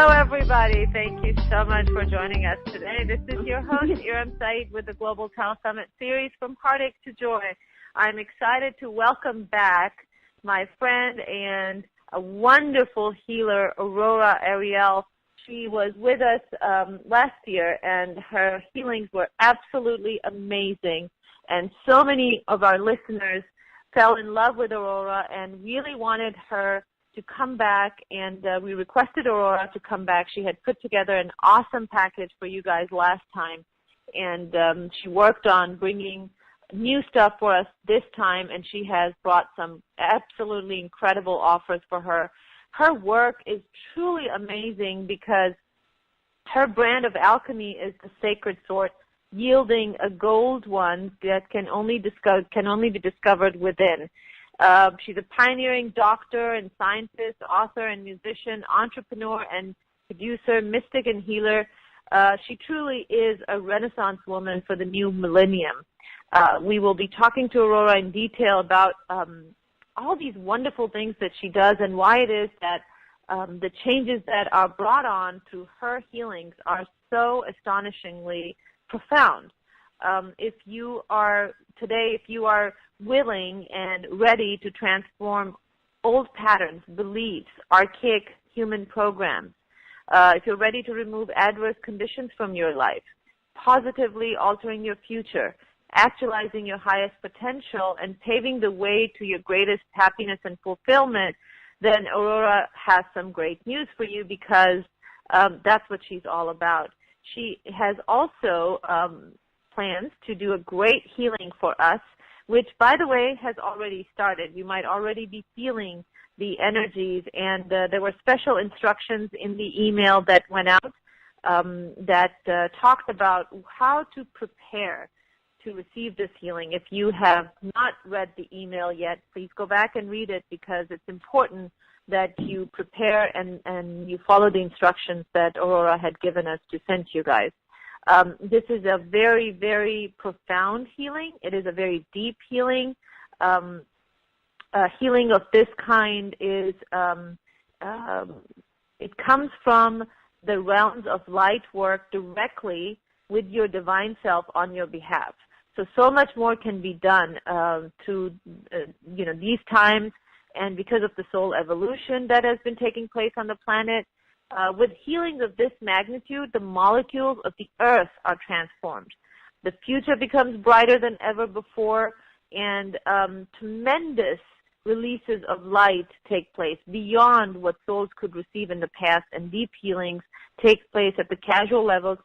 Hello, everybody. Thank you so much for joining us today. This is your host, Eram Saeed, with the Global Telesummit series From Heartache to Joy. I'm excited to welcome back my friend and a wonderful healer, Aurora Ariel. She was with us last year, and her healings were absolutely amazing. And so many of our listeners fell in love with Aurora and really wanted her to come back, and we requested Aurora to come back. She had put together an awesome package for you guys last time, and she worked on bringing new stuff for us this time, and she has brought some absolutely incredible offers for her. Her work is truly amazing because her brand of alchemy is the sacred sort, yielding a gold one that can only be discovered within. She's a pioneering doctor and scientist, author and musician, entrepreneur and producer, mystic and healer. She truly is a Renaissance woman for the new millennium. We will be talking to Aurora in detail about all these wonderful things that she does and why it is that the changes that are brought on through her healings are so astonishingly profound. If you are willing and ready to transform old patterns, beliefs, archaic human programs, if you're ready to remove adverse conditions from your life, positively altering your future, actualizing your highest potential, and paving the way to your greatest happiness and fulfillment, then Aurora has some great news for you, because that's what she's all about. She has also plans to do a great healing for us, which, by the way, has already started. You might already be feeling the energies, and there were special instructions in the email that went out that talked about how to prepare to receive this healing. If you have not read the email yet, please go back and read it, because it's important that you prepare and you follow the instructions that Aurora had given us to send to you guys. This is a very, very profound healing. It is a very deep healing. Healing of this kind is, it comes from the realms of light work directly with your divine self on your behalf. So much more can be done to these times, and because of the soul evolution that has been taking place on the planet. With healings of this magnitude, the molecules of the earth are transformed. The future becomes brighter than ever before, and tremendous releases of light take place beyond what souls could receive in the past, and deep healings take place at the causal levels,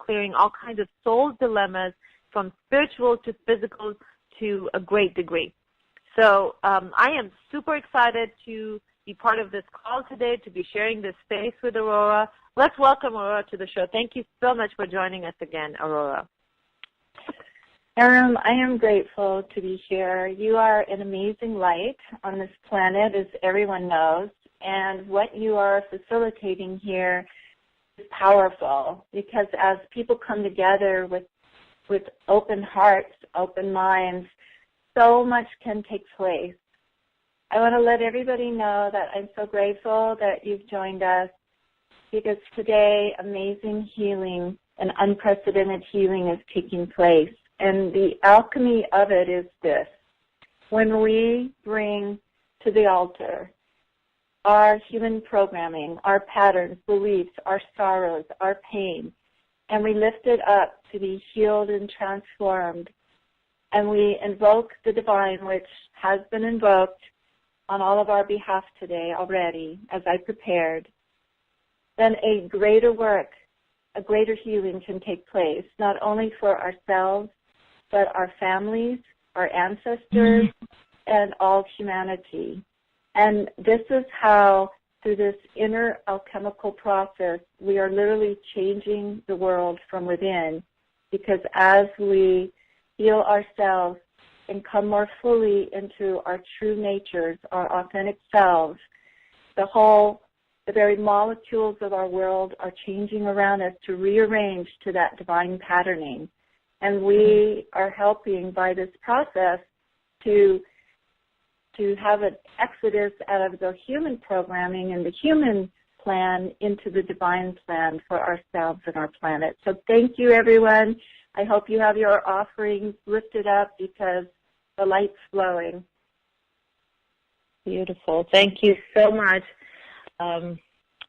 clearing all kinds of soul dilemmas from spiritual to physical to a great degree. So I am super excited to be part of this call today, to be sharing this space with Aurora. Let's welcome Aurora to the show. Thank you so much for joining us again, Aurora. Eram, I am grateful to be here. You are an amazing light on this planet, as everyone knows, and what you are facilitating here is powerful, because as people come together with open hearts, open minds, so much can take place. I want to let everybody know that I'm so grateful that you've joined us, because today amazing healing and unprecedented healing is taking place. And the alchemy of it is this: when we bring to the altar our human programming, our patterns, beliefs, our sorrows, our pain, and we lift it up to be healed and transformed, and we invoke the divine, which has been invoked on all of our behalf today already, as I prepared, then a greater work, a greater healing can take place, not only for ourselves, but our families, our ancestors, and all humanity. And this is how, through this inner alchemical process, we are literally changing the world from within, because as we heal ourselves and come more fully into our true natures, our authentic selves, the very molecules of our world are changing around us to rearrange to that divine patterning. And we are helping by this process to have an exodus out of the human programming and the human plan into the divine plan for ourselves and our planet. So thank you, everyone. I hope you have your offerings lifted up because the light's flowing. Beautiful. Thank you so much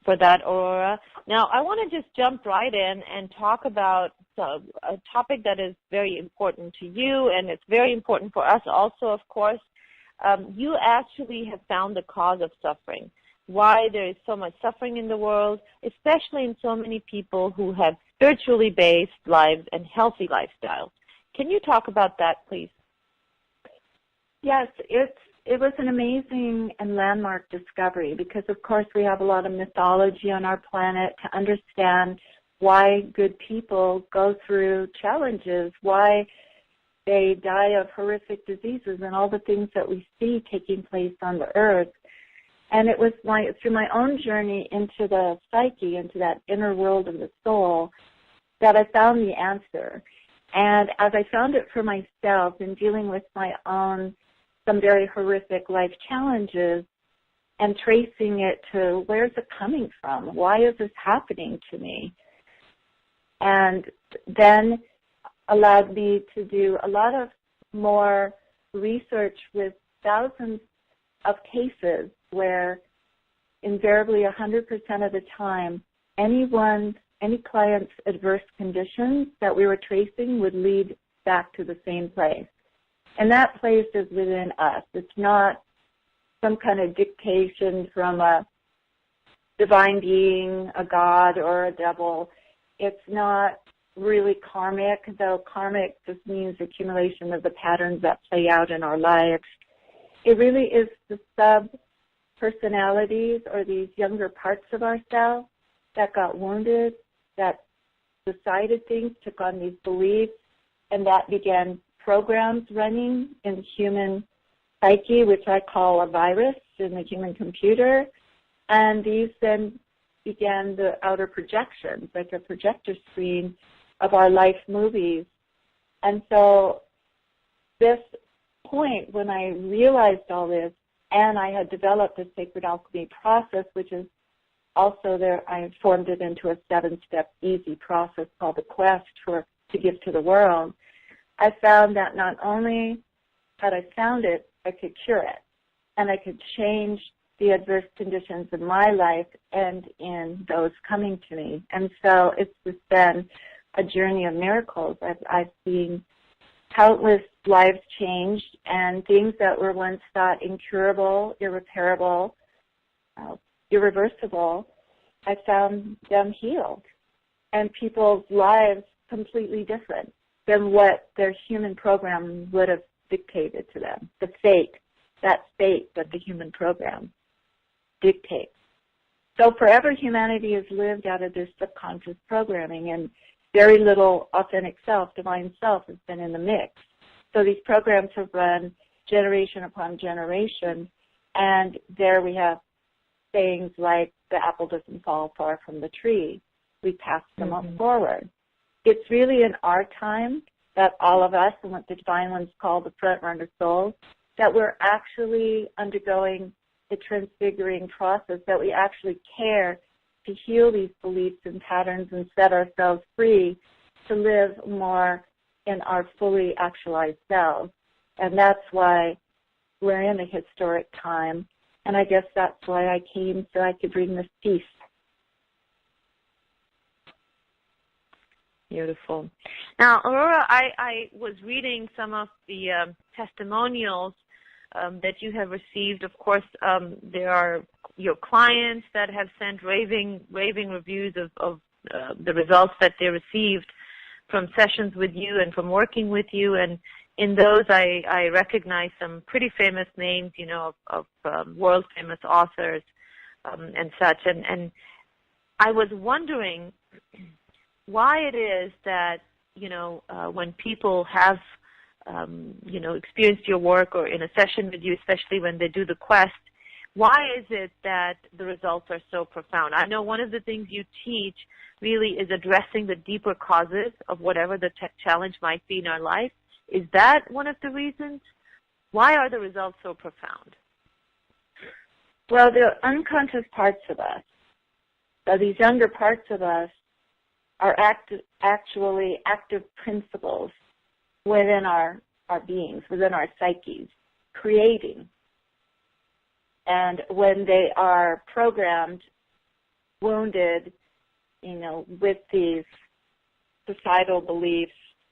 for that, Aurora. Now, I want to just jump right in and talk about a topic that is very important to you, and it's very important for us also, of course. You actually have found the cause of suffering, why there is so much suffering in the world, especially in so many people who have spiritually based lives and healthy lifestyles. Can you talk about that, please? Yes, it was an amazing and landmark discovery because, of course, we have a lot of mythology on our planet to understand why good people go through challenges, why they die of horrific diseases and all the things that we see taking place on the earth. And it was through my own journey into the psyche, into that inner world of the soul, that I found the answer. And as I found it for myself in dealing with my own some very horrific life challenges and tracing it to where's it coming from? Why is this happening to me? And then allowed me to do a lot of more research with thousands of cases where invariably 100% of the time any client's adverse conditions that we were tracing would lead back to the same place. And that place is within us. It's not some kind of dictation from a divine being, a god, or a devil. It's not really karmic, though karmic just means accumulation of the patterns that play out in our lives. It really is the sub-personalities or these younger parts of ourselves that got wounded, that decided things, took on these beliefs, and that began programs running in the human psyche, which I call a virus in the human computer. And these then began the outer projections, like a projector screen of our life movies. And so this point, when I realized all this, and I had developed a sacred alchemy process, which is also there, I formed it into a 7-step easy process called the Quest to give to the world. I found that not only had I found it, I could cure it, and I could change the adverse conditions in my life and in those coming to me. And so it's just been a journey of miracles. I've seen countless lives changed, and things that were once thought incurable, irreparable, irreversible, I found them healed, and people's lives completely different than what their human program would have dictated to them, that fate that the human program dictates. So forever humanity has lived out of this subconscious programming, and very little authentic self, divine self, has been in the mix. So these programs have run generation upon generation, and there we have sayings like, the apple doesn't fall far from the tree. We pass them up forward. It's really in our time that all of us, and what the divine ones call the front runner souls, that we're actually undergoing the transfiguring process, that we actually care to heal these beliefs and patterns and set ourselves free to live more in our fully actualized selves. And that's why we're in a historic time. And I guess that's why I came, so I could bring this peace. Beautiful. Now, Aurora, I was reading some of the testimonials that you have received. Of course, there are your clients that have sent raving reviews of the results that they received from sessions with you and from working with you. And in those, I recognize some pretty famous names, you know, of world famous authors and such. And I was wondering why it is that, you know, when people have, you know, experienced your work or in a session with you, especially when they do the quest, why is it that the results are so profound? I know one of the things you teach really is addressing the deeper causes of whatever the challenge might be in our life. Is that one of the reasons? Why are the results so profound? Well, the unconscious parts of us So these younger parts of us are actually active principles within our beings, within our psyches, creating. And when they are programmed, wounded, with these societal beliefs,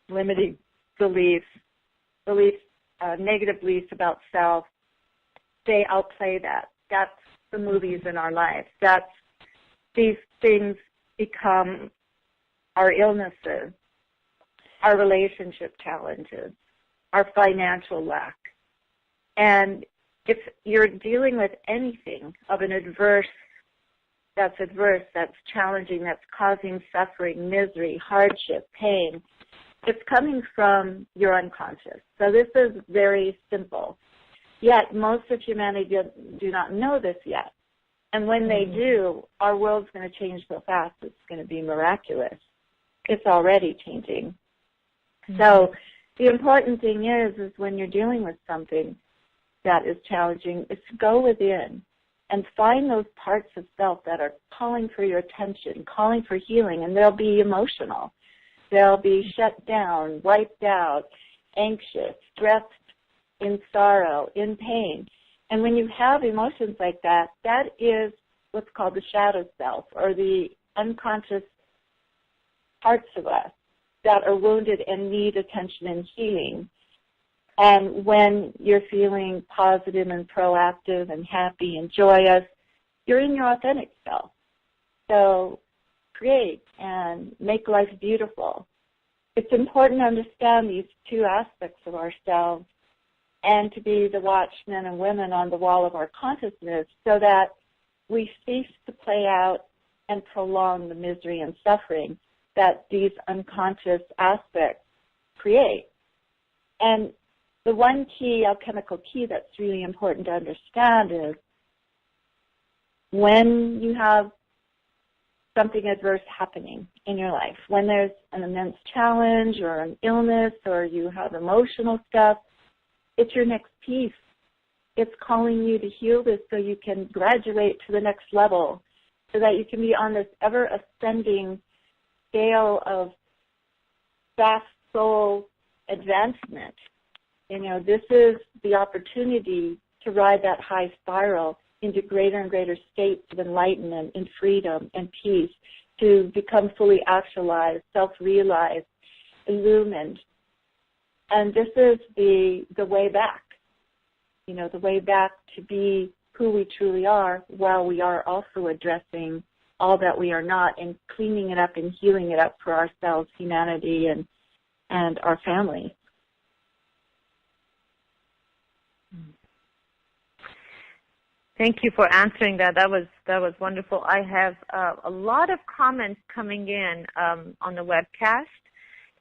limiting beliefs, negative beliefs about self, they outplay that. That's the movies in our lives. These things become our illnesses, our relationship challenges, our financial lack. And if you're dealing with anything of an that's challenging, that's causing suffering, misery, hardship, pain, it's coming from your unconscious. So this is very simple. Yet most of humanity do not know this yet. And when they do, our world's going to change so fast, it's going to be miraculous. It's already changing. So the important thing is when you're dealing with something that is challenging, is to go within and find those parts of self that are calling for your attention, calling for healing, and they'll be emotional. They'll be shut down, wiped out, anxious, stressed, in sorrow, in pain. And when you have emotions like that, that is what's called the shadow self, or the unconscious parts of us that are wounded and need attention and healing. And when you're feeling positive and proactive and happy and joyous, you're in your authentic self. So create and make life beautiful. It's important to understand these two aspects of ourselves and to be the watchmen and women on the wall of our consciousness so that we cease to play out and prolong the misery and suffering that these unconscious aspects create. And the one key, alchemical key, that's really important to understand is when you have something adverse happening in your life, when there's an immense challenge or an illness or you have emotional stuff, it's your next piece. It's calling you to heal this so you can graduate to the next level, so that you can be on this ever-ascending scale of vast soul advancement. This is the opportunity to ride that high spiral into greater and greater states of enlightenment and freedom and peace, to become fully actualized, self-realized, illumined. And this is the way back, the way back to be who we truly are, while we are also addressing all that we are not and cleaning it up and healing it up for ourselves, humanity, and our families. Thank you for answering that. That was wonderful. I have a lot of comments coming in on the webcast,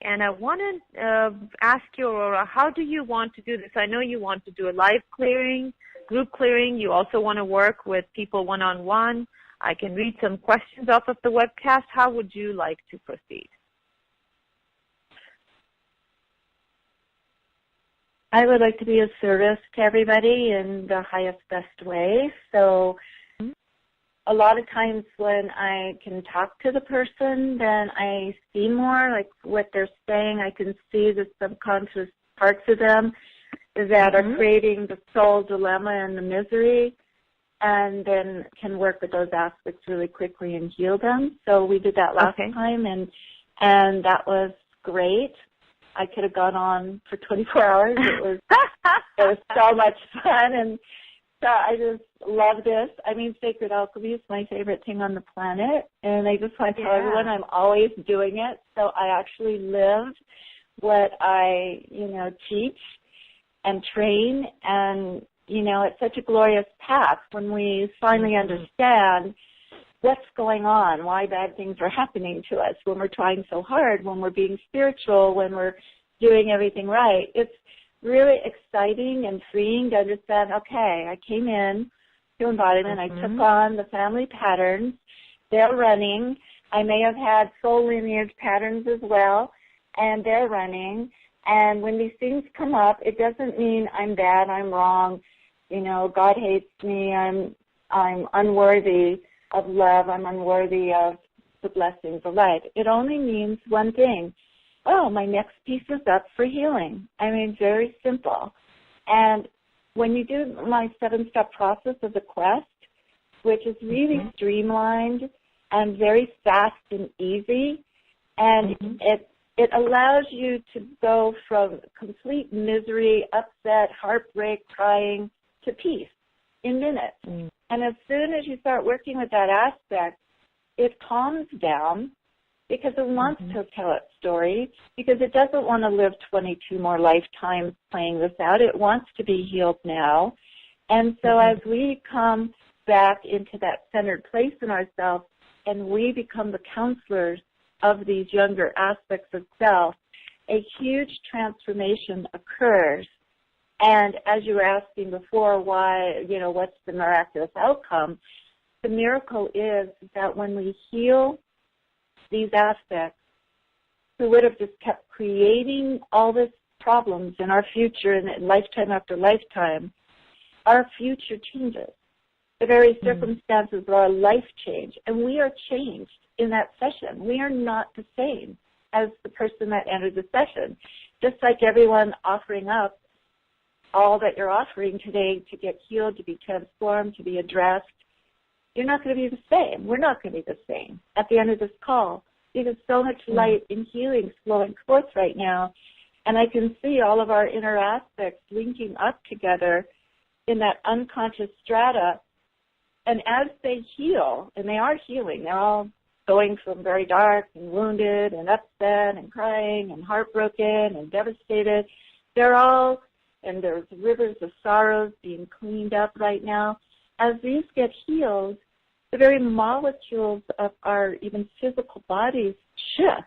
and I want to ask you, Aurora, how do you want to do this? I know you want to do a live clearing, group clearing. You also want to work with people one-on-one. I can read some questions off of the webcast. How would you like to proceed? I would like to be of service to everybody in the highest, best way. So a lot of times when I can talk to the person, then I see more, like what they're saying. I can see the subconscious parts of them that are creating the soul dilemma and the misery, and then can work with those aspects really quickly and heal them. So we did that last time, and that was great. I could have gone on for 24 hours. It was so much fun, and so I just love this. I mean, sacred alchemy is my favorite thing on the planet, and I just want to tell everyone I'm always doing it. So I actually live what I, teach and train, and, it's such a glorious path when we finally understand what's going on, why bad things are happening to us when we're trying so hard, when we're being spiritual, when we're doing everything right. It's really exciting and freeing to understand, okay, I came in to embodiment, I took on the family patterns, they're running. I may have had soul lineage patterns as well, and they're running. And when these things come up, it doesn't mean I'm bad, I'm wrong, God hates me, I'm unworthy. of love. I'm unworthy of the blessings of life. It only means one thing. Oh, my next piece is up for healing. I mean, very simple. And when you do my 7-step process of the quest, which is really streamlined and very fast and easy, and it allows you to go from complete misery, upset, heartbreak, crying, to peace in minutes. And as soon as you start working with that aspect, it calms down because it wants to tell its story, because it doesn't want to live 22 more lifetimes playing this out. It wants to be healed now. And so as we come back into that centered place in ourselves and we become the counselors of these younger aspects of self, a huge transformation occurs. And as you were asking before, why, what's the miraculous outcome? The miracle is that when we heal these aspects, who would have just kept creating all these problems in our future and lifetime after lifetime, our future changes. The very circumstances of our life change, and we are changed in that session. We are not the same as the person that entered the session. Just like everyone offering up all that you're offering today to get healed, to be transformed, to be addressed, you're not going to be the same. We're not going to be the same at the end of this call, because so much light and healing is flowing forth right now. And I can see all of our inner aspects linking up together in that unconscious strata. And as they heal, and they are healing, they're all going from very dark and wounded and upset and crying and heartbroken and devastated. They're all, and there's rivers of sorrows being cleaned up right now. As these get healed, the very molecules of our even physical bodies shift.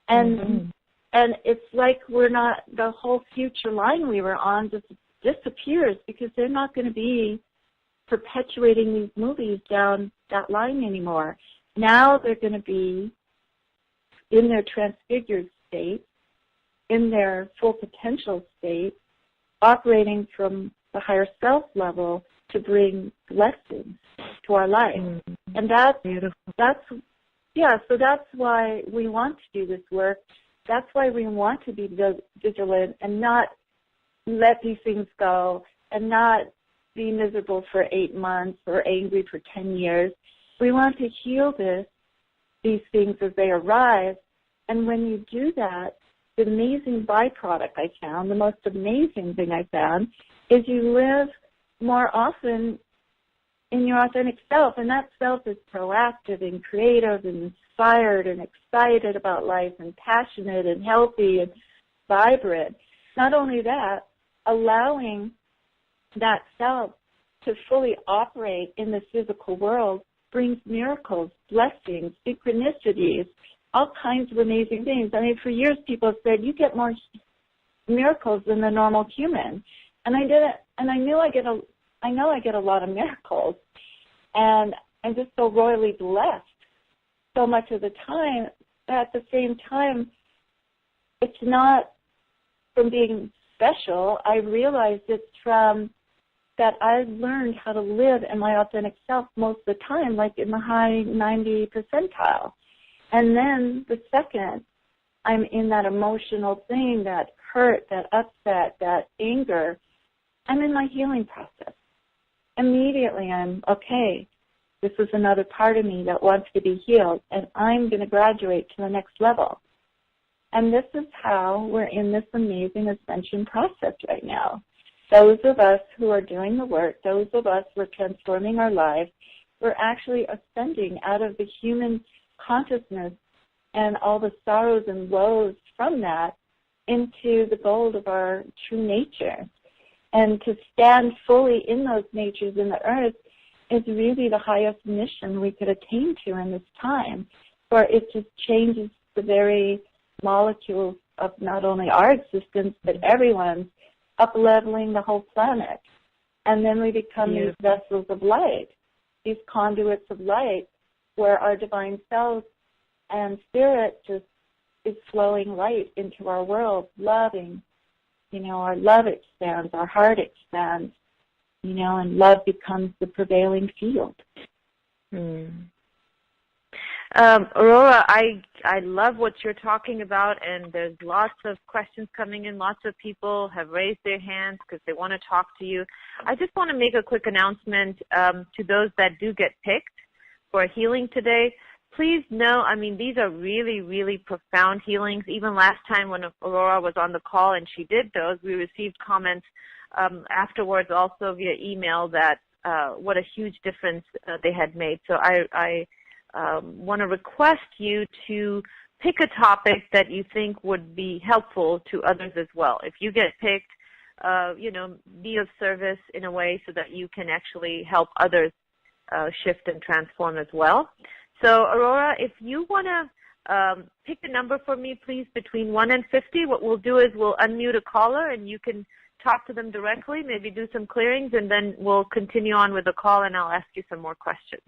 And it's like we're not, the whole future line we were on just disappears, because they're not going to be perpetuating these movies down that line anymore. Now they're going to be in their transfigured state, in their full potential state, operating from the higher self level to bring blessings to our life. And that's why we want to do this work. That's why we want to be vigilant and not let these things go and not be miserable for 8 months or angry for 10 years. We want to heal these things as they arise. And when you do that, the amazing byproduct I found, the most amazing thing I found, is you live more often in your authentic self, and that self is proactive and creative and inspired and excited about life and passionate and healthy and vibrant. Not only that, allowing that self to fully operate in the physical world brings miracles, blessings, synchronicities, all kinds of amazing things. I mean, for years people have said, you get more miracles than the normal human. And I didn't, and I know I get a lot of miracles, and I'm just so royally blessed so much of the time. At the same time, it's not from being special. I realized it's from that I've learned how to live in my authentic self most of the time, like in the high 90 percentile. And then the second I'm in that emotional thing, that hurt, that upset, that anger, I'm in my healing process. Immediately I'm, okay, this is another part of me that wants to be healed, and I'm going to graduate to the next level. And this is how we're in this amazing ascension process right now. Those of us who are doing the work, those of us who are transforming our lives, we're actually ascending out of the human consciousness and all the sorrows and woes from that into the gold of our true nature. And to stand fully in those natures in the earth is really the highest mission we could attain to in this time, for it just changes the very molecules of not only our existence, but everyone's, up-leveling the whole planet. And then we become these vessels of light, these conduits of light, where our divine selves and spirit just is flowing light into our world, loving. Our love expands, our heart expands, and love becomes the prevailing field. Aurora, I love what you're talking about, and there's lots of questions coming in. Lots of people have raised their hands because they want to talk to you. I just want to make a quick announcement to those that do get picked for a healing today. Please know, I mean, these are really, really profound healings. Even last time when Aurora was on the call and she did those, we received comments afterwards also via email that what a huge difference they had made. So I want to request you to pick a topic that you think would be helpful to others as well. If you get picked, be of service in a way so that you can actually help others shift and transform as well. So, Aurora, if you want to pick a number for me, please, between 1 and 50, what we'll do is we'll unmute a caller and you can talk to them directly, maybe do some clearings, and then we'll continue on with the call and I'll ask you some more questions.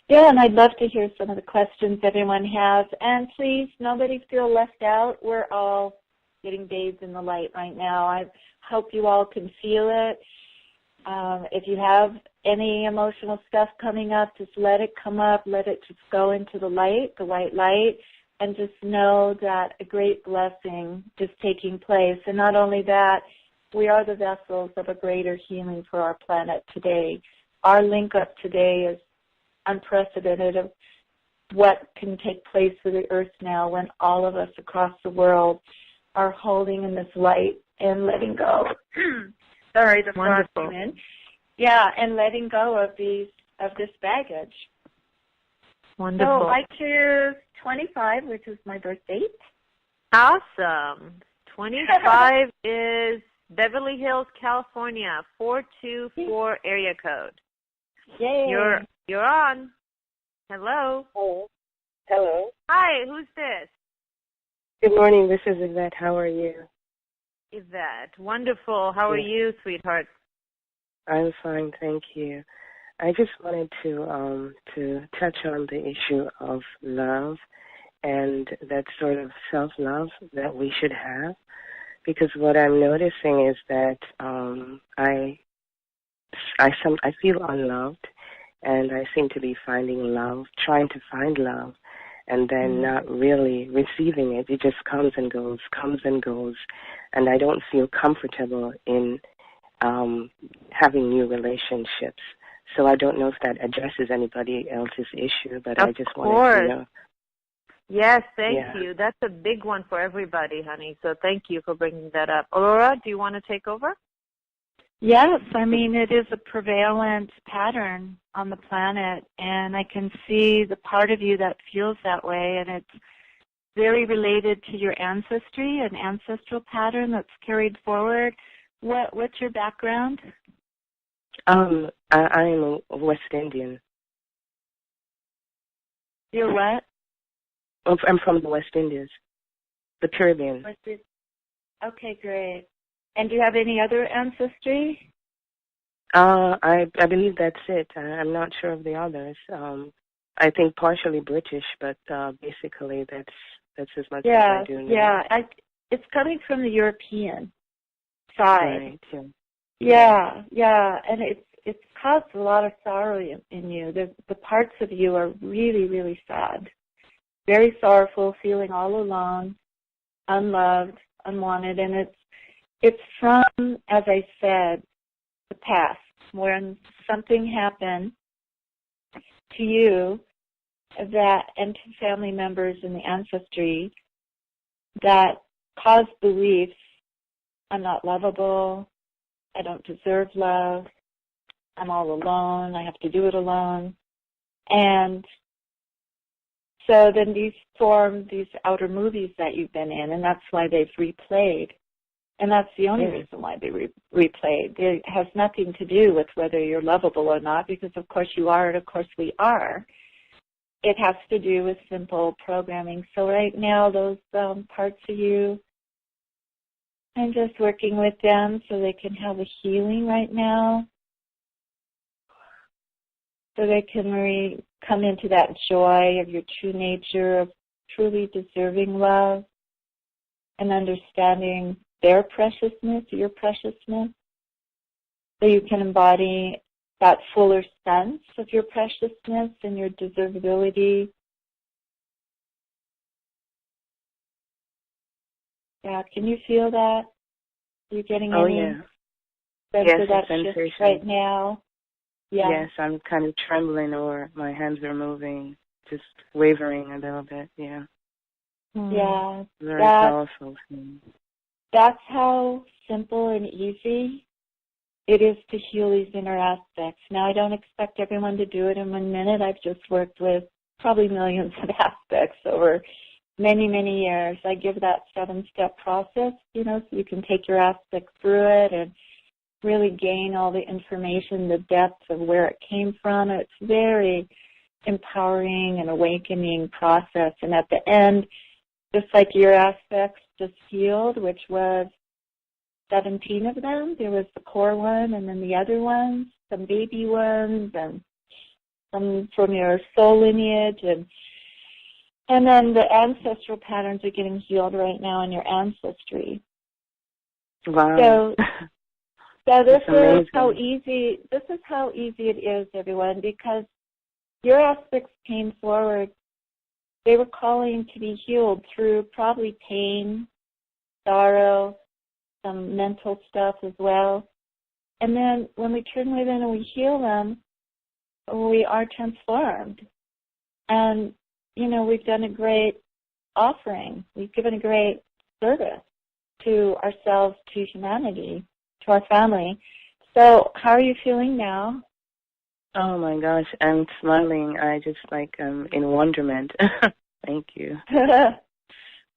Yeah, and I'd love to hear some of the questions everyone has. And please, nobody feel left out. We're all getting bathed in the light right now. I hope you all can feel it. If you have any emotional stuff coming up, just let it come up. Let it just go into the light, the white light, and just know that a great blessing is taking place. And not only that, we are the vessels of a greater healing for our planet today. Our link up today is unprecedented of what can take place for the earth now when all of us across the world are holding in this light and letting go. Sorry, the frog came in. Yeah, and letting go of this baggage. Wonderful. So I choose 25, which is my birth date. Awesome. 25 is Beverly Hills, California, 424 area code. Yay. You're on. Hello. Hello. Hi, who's this? Good morning. This is Yvette. How are you? Yvette. Wonderful. How are you, sweetheart? I'm fine, thank you. I just wanted to touch on the issue of love and that sort of self-love that we should have, because what I'm noticing is that I feel unloved, and I seem to be finding love, trying to find love, and then not really receiving it. It just comes and goes, and I don't feel comfortable in having new relationships. So I don't know if that addresses anybody else's issue, but I just wanted to know. Yes, thank you. That's a big one for everybody, honey, so thank you for bringing that up. Aurora, do you want to take over? Yes, I mean, it is a prevalent pattern on the planet, and I can see the part of you that feels that way, and it's very related to your ancestry, an ancestral pattern that's carried forward. What's your background? I am a West Indian. You're what? I'm from the West Indies, the Caribbean. Okay, great. And do you have any other ancestry? I believe that's it. I'm not sure of the others. I think partially British, but basically that's as much as I do know. Yeah, it's coming from the European side. Right. Yeah, and it's caused a lot of sorrow in you. The parts of you are really, really sad, very sorrowful, feeling all alone, unloved, unwanted, and it's from, as I said, the past, when something happened to you and to family members in the ancestry that caused beliefs, I'm not lovable, I don't deserve love, I'm all alone, I have to do it alone. And so then these form these outer movies that you've been in, and that's why they've replayed. And that's the only reason why they replayed. It has nothing to do with whether you're lovable or not, because of course you are, and of course we are. It has to do with simple programming. So right now, those parts of you, I'm just working with them so they can have a healing right now, so they can come into that joy of your true nature, of truly deserving love and understanding their preciousness, your preciousness, so you can embody that fuller sense of your preciousness and your deservability. Yeah, can you feel that? Are you getting any sense of that shift right now? Yeah. Yes, I'm kind of trembling, or my hands are moving, just wavering a little bit, yeah. Yeah. Very powerful. That's how simple and easy it is to heal these inner aspects. Now, I don't expect everyone to do it in 1 minute. I've just worked with probably millions of aspects over many, many years. I give that 7-step process, so you can take your aspect through it and really gain all the information, the depth of where it came from. It's very empowering and awakening process. And at the end, just like your aspects just healed, which was 17 of them. There was the core one, and then the other ones, some baby ones, and some from your soul lineage, and then the ancestral patterns are getting healed right now in your ancestry. Wow. So this is how easy. This is how easy it is, everyone, because your aspects came forward. They were calling to be healed through probably pain, sorrow, some mental stuff as well. And then when we turn within and we heal them, we are transformed. And, we've done a great offering. We've given a great service to ourselves, to humanity, to our family. So how are you feeling now? Oh, my gosh, I'm smiling. I just, in wonderment. Thank you.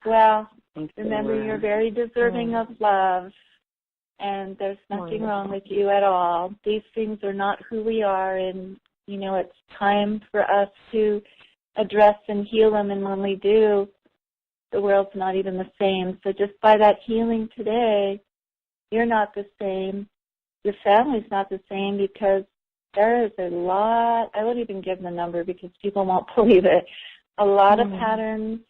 Well, remember, you're very deserving of love, and there's nothing wrong with you at all. These things are not who we are, and, it's time for us to address and heal them, and when we do, the world's not even the same. So just by that healing today, you're not the same. Your family's not the same, because there is a lot, I won't even give the number because people won't believe it, a lot of patterns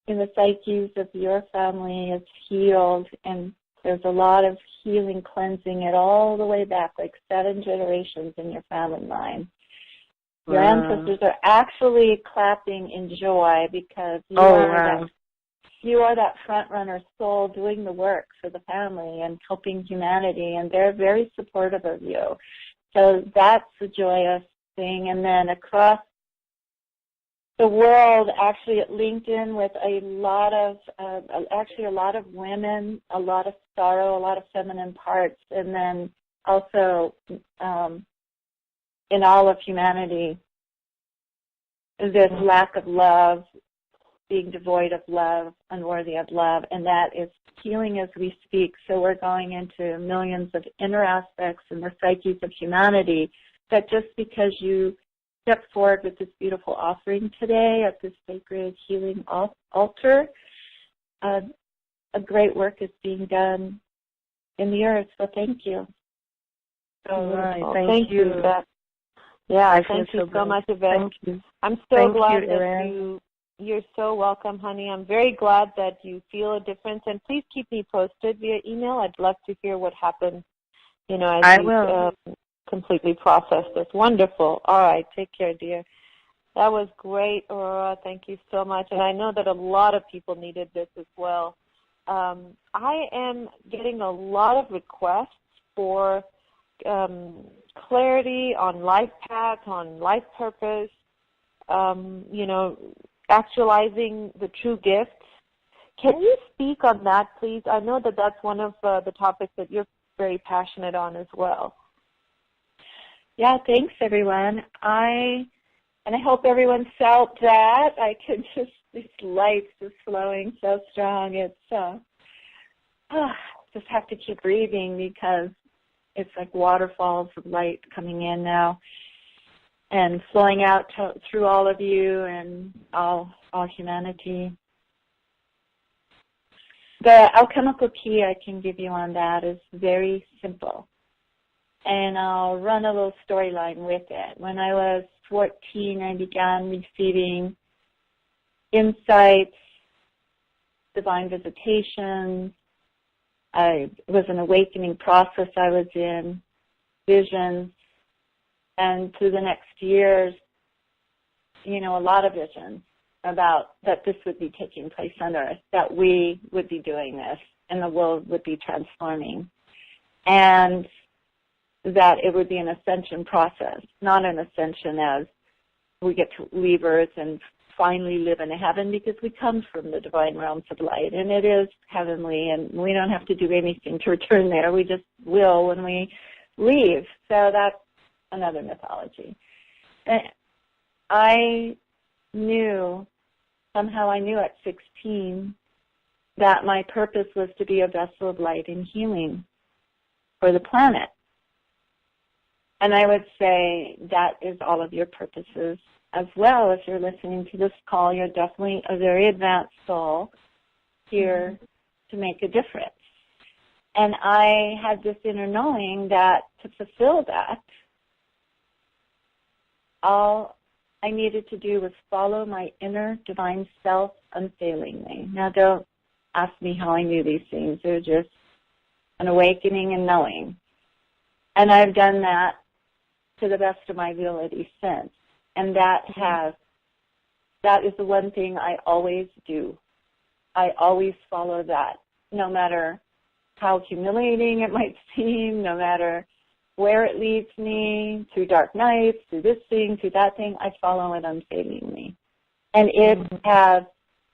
in the psyches of your family is healed, and there's a lot of healing, cleansing it all the way back, like 7 generations in your family line. Your ancestors are actually clapping in joy because you are that front runner soul doing the work for the family and helping humanity, and they're very supportive of you. So that's a joyous thing. And then across the world, actually it linked in with a lot of women, a lot of sorrow, a lot of feminine parts, and then also in all of humanity, this lack of love, being devoid of love, unworthy of love, and that is healing as we speak. So we're going into millions of inner aspects in the psyches of humanity that just because you step forward with this beautiful offering today at this sacred healing altar, a great work is being done in the earth. So thank you. All right. Thank you. Yeah, thank you so much, Yvette. I'm so glad that you're so welcome, honey. I'm very glad that you feel a difference. And please keep me posted via email. I'd love to hear what happens, as you completely process this. Wonderful. All right. Take care, dear. That was great, Aurora. Thank you so much. And I know that a lot of people needed this as well. I am getting a lot of requests for clarity on life path, on life purpose, actualizing the true gifts. Can you speak on that, please? I know that that's one of the topics that you're very passionate on as well. Yeah, thanks, everyone. I hope everyone felt that. I could just, these lights are flowing so strong. It's just have to keep breathing because it's like waterfalls of light coming in now and flowing out through all of you and all humanity. The alchemical key I can give you on that is very simple. And I'll run a little storyline with it. When I was 14, I began receiving insights, divine visitations. It was an awakening process I was in, visions, and through the next years, you know, a lot of visions about that this would be taking place on Earth, that we would be doing this, and the world would be transforming, and that it would be an ascension process, not an ascension as we get to leave Earth and finally live in a heaven, because we come from the divine realms of light, and it is heavenly, and we don't have to do anything to return there. We just will when we leave. So that's another mythology. And I knew, somehow I knew at 16, that my purpose was to be a vessel of light and healing for the planet. And I would say that is all of your purposes as well. If you're listening to this call, you're definitely a very advanced soul here to make a difference. And I had this inner knowing that to fulfill that, all I needed to do was follow my inner divine self unfailingly. Now, don't ask me how I knew these things. They're just an awakening and knowing. And I've done that to the best of my ability since. And that is the one thing I always do. I always follow that, no matter how humiliating it might seem, no matter where it leads me, through dark nights, through this thing, through that thing, I follow it unfailingly. And it has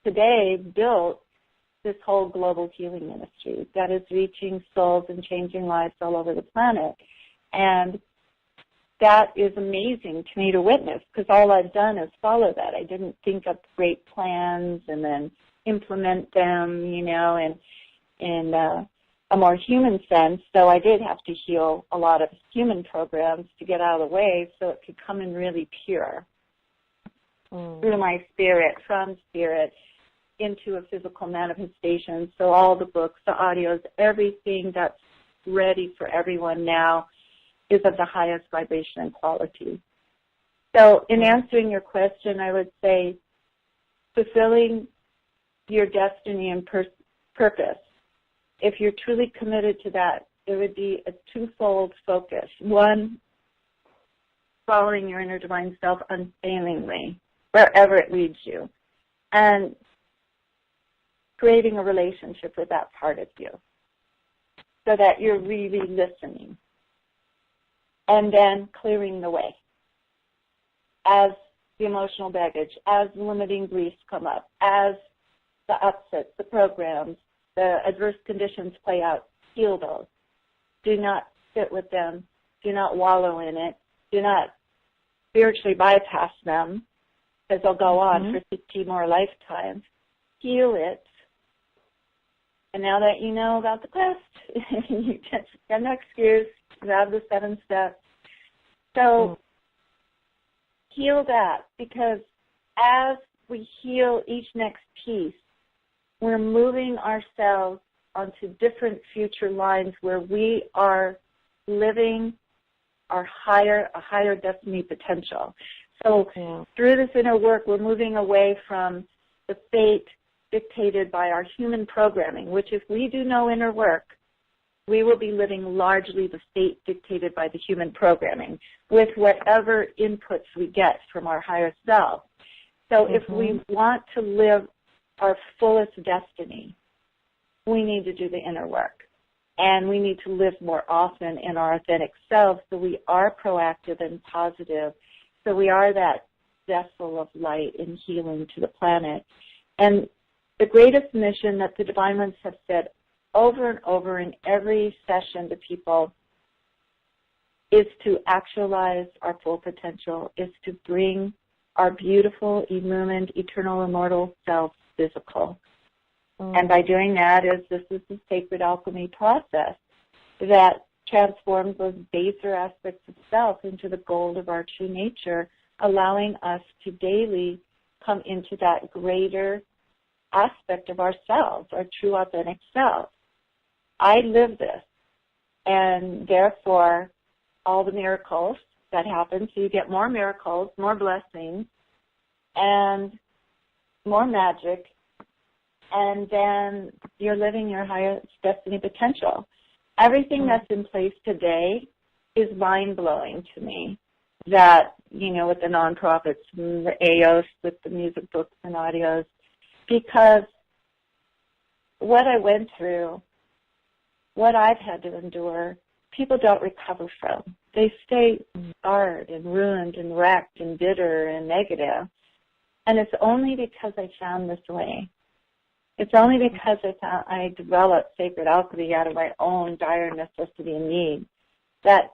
today built this whole global healing ministry that is reaching souls and changing lives all over the planet. And that is amazing to me to witness, because all I've done is follow that. I didn't think up great plans and then implement them, you know, in a more human sense. So I did have to heal a lot of human programs to get out of the way so it could come in really pure through my spirit, from spirit, into a physical manifestation. So all the books, the audios, everything that's ready for everyone now is of the highest vibration and quality. So in answering your question, I would say fulfilling your destiny and purpose, if you're truly committed to that, it would be a twofold focus. One, following your inner divine self unfailingly, wherever it leads you, and creating a relationship with that part of you so that you're really listening. And then clearing the way as the emotional baggage, as limiting beliefs come up, as the upsets, the programs, the adverse conditions play out, heal those. Do not sit with them. Do not wallow in it. Do not spiritually bypass them, because they'll go on for 50 more lifetimes. Heal it. And now that you know about the quest, you got no excuse. You have the 7 steps. So heal that, because as we heal each next piece, we're moving ourselves onto different future lines where we are living a higher destiny potential. So through this inner work, we're moving away from the fate dictated by our human programming, which if we do no inner work, we will be living largely the fate dictated by the human programming with whatever inputs we get from our higher self. So if we want to live our fullest destiny, we need to do the inner work. And we need to live more often in our authentic selves, so we are proactive and positive, so we are that vessel of light and healing to the planet. And the greatest mission that the Divine Ones have said over and over in every session to people is to actualize our full potential, is to bring our beautiful, illumined, eternal, immortal self physical. And by doing that, this is the sacred alchemy process that transforms those baser aspects of self into the gold of our true nature, allowing us to daily come into that greater aspect of ourselves, our true authentic self. I live this, and therefore all the miracles that happen, so you get more miracles, more blessings, and more magic, and then you're living your highest destiny potential. Everything that's in place today is mind-blowing to me. that, with the nonprofits and the AOS with the music books and audios, because what I went through, what I've had to endure, people don't recover from. They stay scarred and ruined and wrecked and bitter and negative. And it's only because I found this way. It's only because I developed sacred alchemy out of my own dire necessity and need that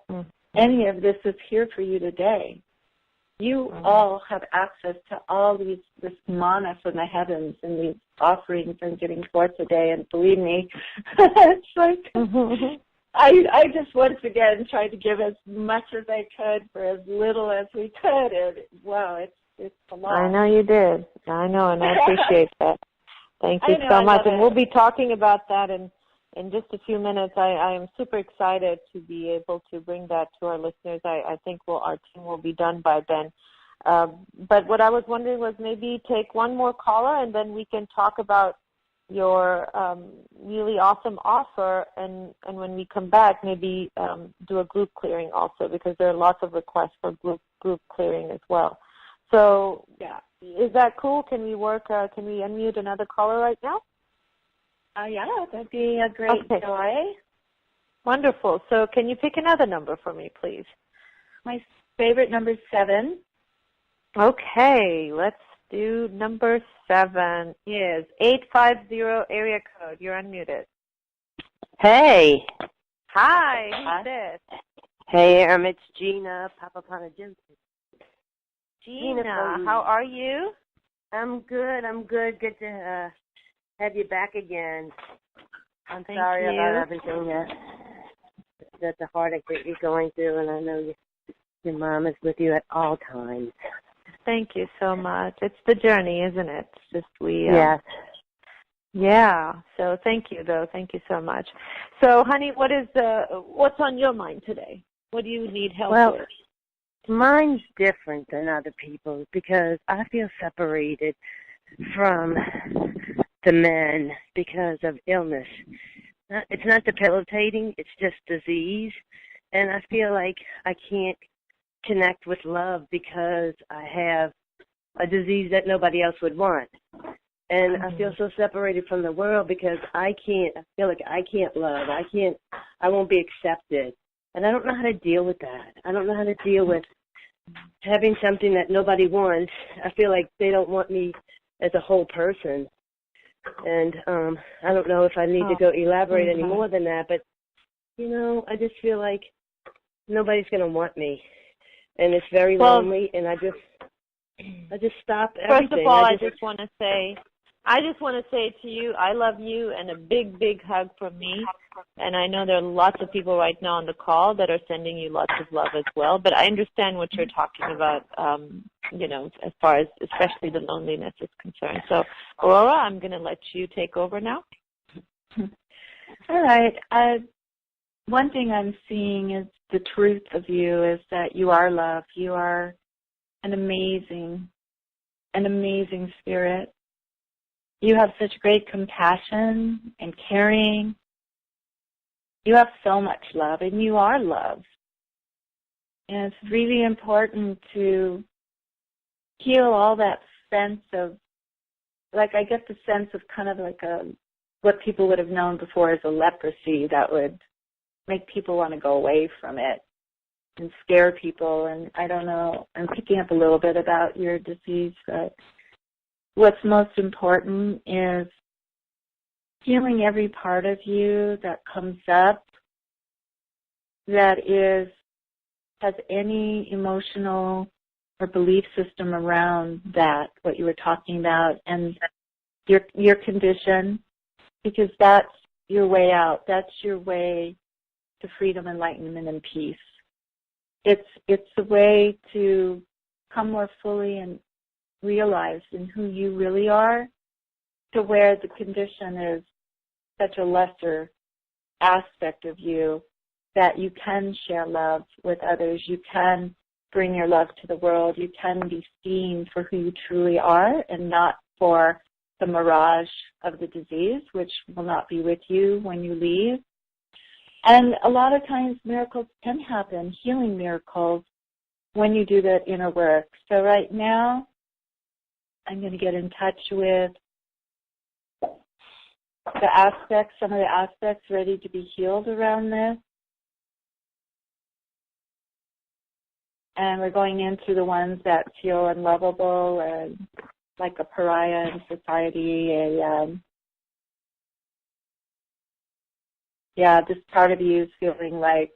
any of this is here for you today. You all have access to all this mana from the heavens and these offerings I'm getting forth today. And believe me, it's like I just once again tried to give as much as I could for as little as we could. And wow, it's a lot. I know you did. I know, and I appreciate that. Thank you so much. And we'll be talking about that in just a few minutes. I am super excited to be able to bring that to our listeners. I think our team will be done by then. But what I was wondering was maybe take one more caller, and then we can talk about your really awesome offer. And when we come back, maybe do a group clearing also, because there are lots of requests for group clearing as well. So yeah. Is that cool? Can we unmute another caller right now? Yeah, that'd be a great joy. Wonderful. So can you pick another number for me, please? My favorite number is 7. Okay, let's do number 7 is 850 area code. You're unmuted. Hey. Hi, who's this? Hey, it's Gina Papapanagin. Gina, how are you? I'm good. Good to have you back again. I'm Thank sorry you. about everything that the heartache that you're going through, and I know your mom is with you at all times. Thank you so much. It's the journey, isn't it? It's just yes. Yeah. So thank you, though. Thank you so much. So, honey, what's on your mind today? What do you need help with? Mine's different than other people's because I feel separated from the men because of illness. It's not debilitating, it's just disease. And I feel like I can't connect with love because I have a disease that nobody else would want. And I feel so separated from the world because I feel like I can't love. I won't be accepted. And I don't know how to deal with that. I don't know how to deal with having something that nobody wants. I feel like they don't want me as a whole person. And I don't know if I need to go elaborate any more than that, but, I just feel like nobody's going to want me. And it's very lonely, and I just stop everything. First of all, I just want to say to you, I love you, and a big, big hug from me. And I know there are lots of people right now on the call that are sending you lots of love as well. But I understand what you're talking about, as far as especially the loneliness is concerned. So, Aurora, I'm going to let you take over now. All right. One thing I'm seeing is the truth of you is that you are love. You are an amazing spirit. You have such great compassion and caring. You have so much love, and you are love. And it's really important to heal all that sense of, I get the sense of kind of like what people would have known before as a leprosy that would make people want to go away from it and scare people. And I don't know, I'm picking up a little bit about your disease, but what's most important is healing every part of you that comes up that has any emotional or belief system around that, what you were talking about, and your condition, because that's your way out. That's your way to freedom, enlightenment, and peace. It's a way to come more fully and realize in who you really are, to where the condition is such a lesser aspect of you that you can share love with others. You can bring your love to the world. You can be seen for who you truly are and not for the mirage of the disease, which will not be with you when you leave. And a lot of times miracles can happen, healing miracles, when you do that inner work. So right now, I'm going to get in touch with the aspects, some of the aspects ready to be healed around this. And we're going into the ones that feel unlovable and like a pariah in society. This part of you is feeling like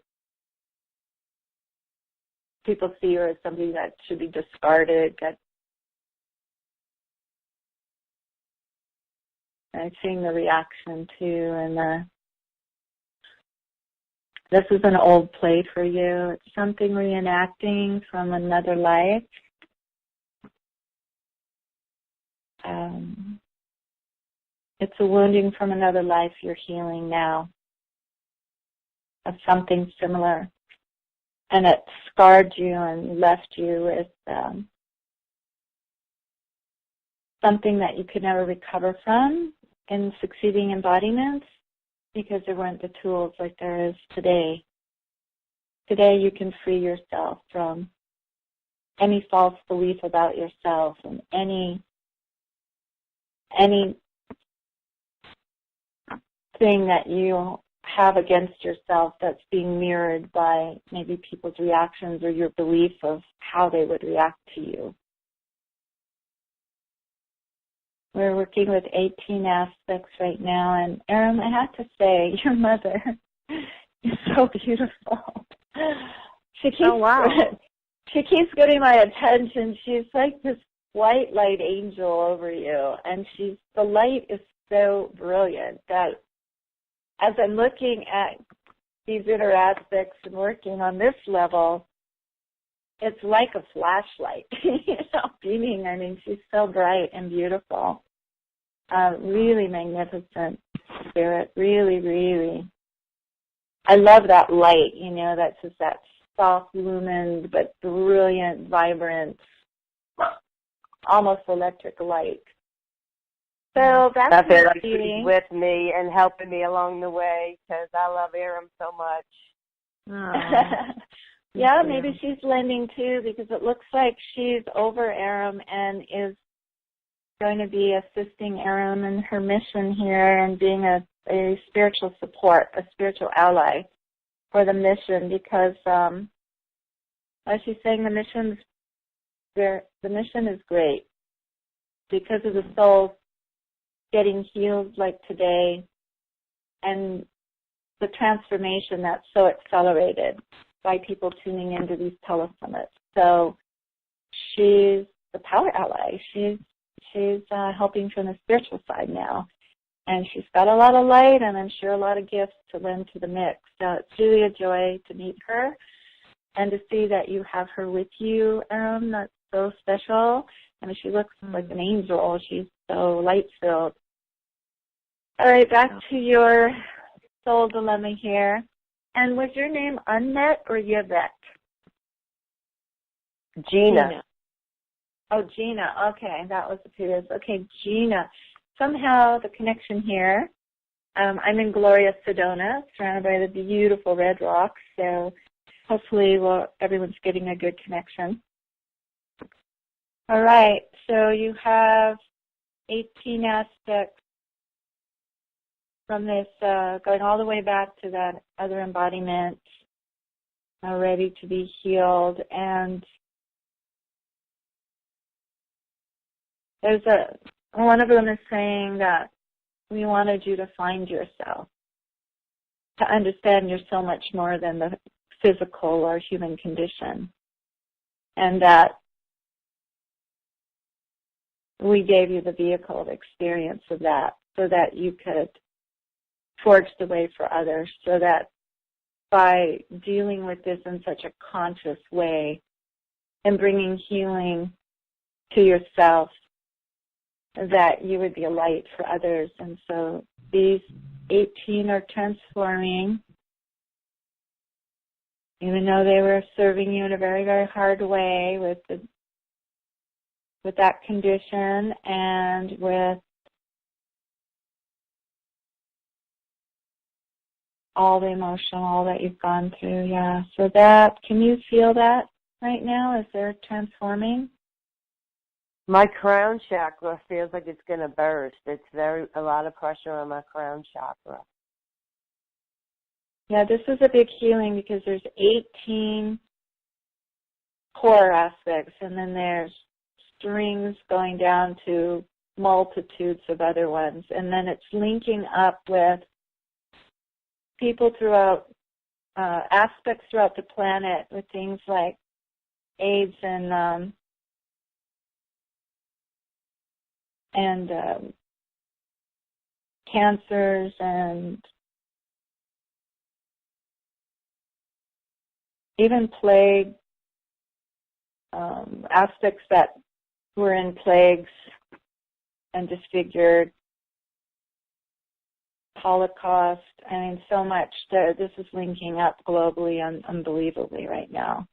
people see her as somebody that should be discarded. I'm seeing the reaction too, and this is an old play for you. It's something reenacting from another life. It's a wounding from another life you're healing now of something similar. And it scarred you and left you with something that you could never recover from in succeeding embodiments because there weren't the tools like there is today. Today you can free yourself from any false belief about yourself and any thing that you have against yourself that's being mirrored by maybe people's reactions or your belief of how they would react to you. We're working with 18 aspects right now, and Eram, I have to say, your mother is so beautiful. She keeps getting my attention. She's like this white light angel over you, and the light is so brilliant that as I'm looking at these inner aspects and working on this level, it's like a flashlight, beaming. I mean, she's so bright and beautiful. Really magnificent spirit, really, really. I love that light, that's just that soft lumen, but brilliant, vibrant, almost electric light. So that's I feel like feeling. she's with me and helping me along the way because I love Eram so much. Yeah, maybe she's lending too because it looks like she's over Eram and is going to be assisting Eram in her mission here and being a spiritual support, a spiritual ally for the mission because, as she's saying, the mission is great because of the souls getting healed like today and the transformation that's so accelerated by people tuning into these telesummits. So she's the power ally. She's helping from the spiritual side now. And she's got a lot of light and I'm sure a lot of gifts to lend to the mix. So it's really a joy to meet her and to see that you have her with you. That's so special. I mean, she looks like an angel. She's so light-filled. All right, back to your soul dilemma here. And was your name Unmet or Yvette? Gina. Oh, Gina. Okay, that was the previous. Okay, Gina. Somehow the connection here, I'm in glorious Sedona, surrounded by the beautiful red rocks, so hopefully everyone's getting a good connection. All right, so you have 18 aspects from this, going all the way back to that other embodiment, ready to be healed. And there's one of them is saying that we wanted you to find yourself, to understand you're so much more than the physical or human condition, and that we gave you the vehicle of experience of that so that you could forge the way for others, so that by dealing with this in such a conscious way and bringing healing to yourself, that you would be a light for others. And so these 18 are transforming, even though they were serving you in a very, very hard way with that condition and with all the emotion, all that you've gone through. Yeah. So can you feel that right now as they're transforming? My crown chakra feels like it's going to burst. It's a lot of pressure on my crown chakra. Yeah, this is a big healing because there's 18 core aspects, and then there's strings going down to multitudes of other ones. And then it's linking up with people throughout, aspects throughout the planet with things like AIDS and cancers and even plague, aspects that were in plagues and disfigured, Holocaust. I mean, so much. This is linking up globally unbelievably right now.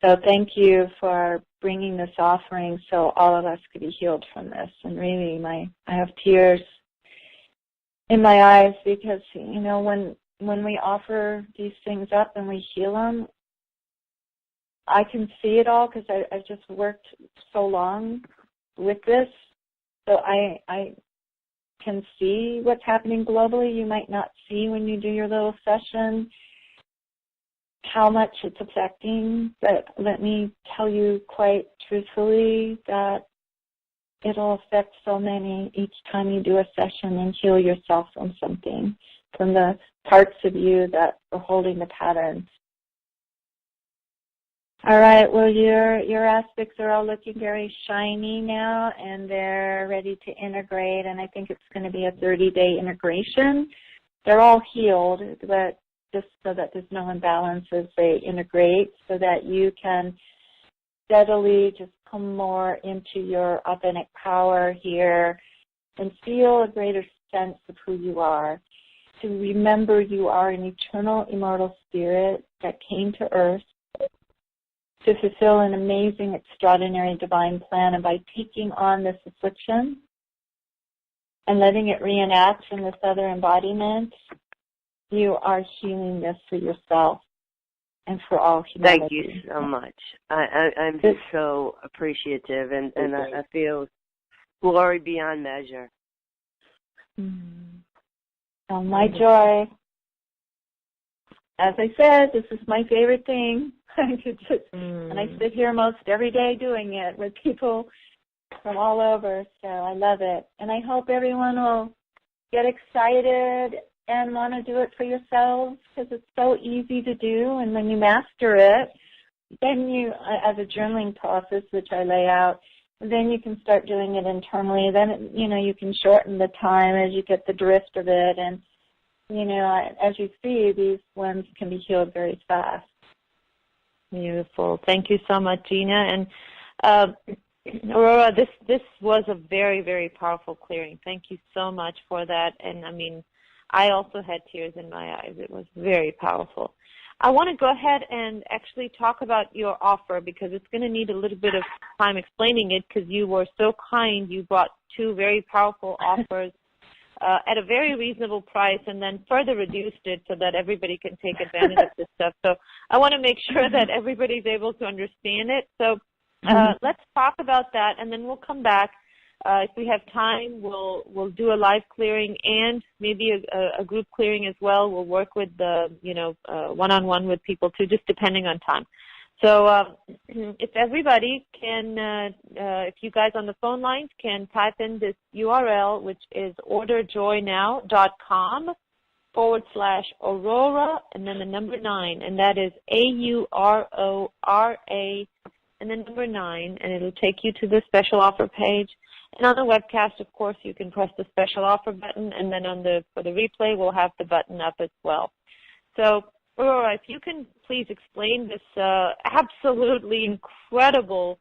So thank you for bringing this offering so all of us could be healed from this. And really, I have tears in my eyes because, you know, when we offer these things up and we heal them, I can see it all because I've just worked so long with this. So I can see what's happening globally. You might not see when you do your little session how much it's affecting, but let me tell you quite truthfully that it'll affect so many each time you do a session and heal yourself from something, from the parts of you that are holding the patterns. All right, well, your aspects are all looking very shiny now, and they're ready to integrate, and I think it's going to be a 30-day integration. They're all healed, but just so that there's no imbalance as they integrate, so that you can steadily just come more into your authentic power here and feel a greater sense of who you are. To remember you are an eternal, immortal spirit that came to Earth to fulfill an amazing, extraordinary divine plan, and by taking on this affliction and letting it reenact in this other embodiment, you are healing this for yourself and for all humanity. Thank you so much. I'm just so appreciative, and I feel glory beyond measure. Oh, my joy. As I said, this is my favorite thing. And I sit here most every day doing it with people from all over, so I love it. And I hope everyone will get excited and want to do it for yourselves, because it's so easy to do. And when you master it, then you, as a journaling process, which I lay out, then you can start doing it internally. Then, you know, you can shorten the time as you get the drift of it. And, you know, as you see, these ones can be healed very fast. Beautiful. Thank you so much, Gina. And Aurora, this was a very, very powerful clearing. Thank you so much for that. And, I mean, I also had tears in my eyes. It was very powerful. I want to go ahead and actually talk about your offer, because it's going to need a little bit of time explaining it, because you were so kind. You brought two very powerful offers at a very reasonable price, and then further reduced it so that everybody can take advantage of this stuff. So I want to make sure that everybody's able to understand it. So let's talk about that, and then we'll come back. If we have time, we'll do a live clearing and maybe a group clearing as well. We'll work with the, one-on-one with people too, just depending on time. So if everybody can, if you guys on the phone lines can type in this URL, which is orderjoynow.com/Aurora and then the number 9, and that is AURORA and then number 9, and it'll take you to the special offer page. And on the webcast, of course, you can press the special offer button, and then for the replay, we'll have the button up as well. So, Aurora, if you can please explain this absolutely incredible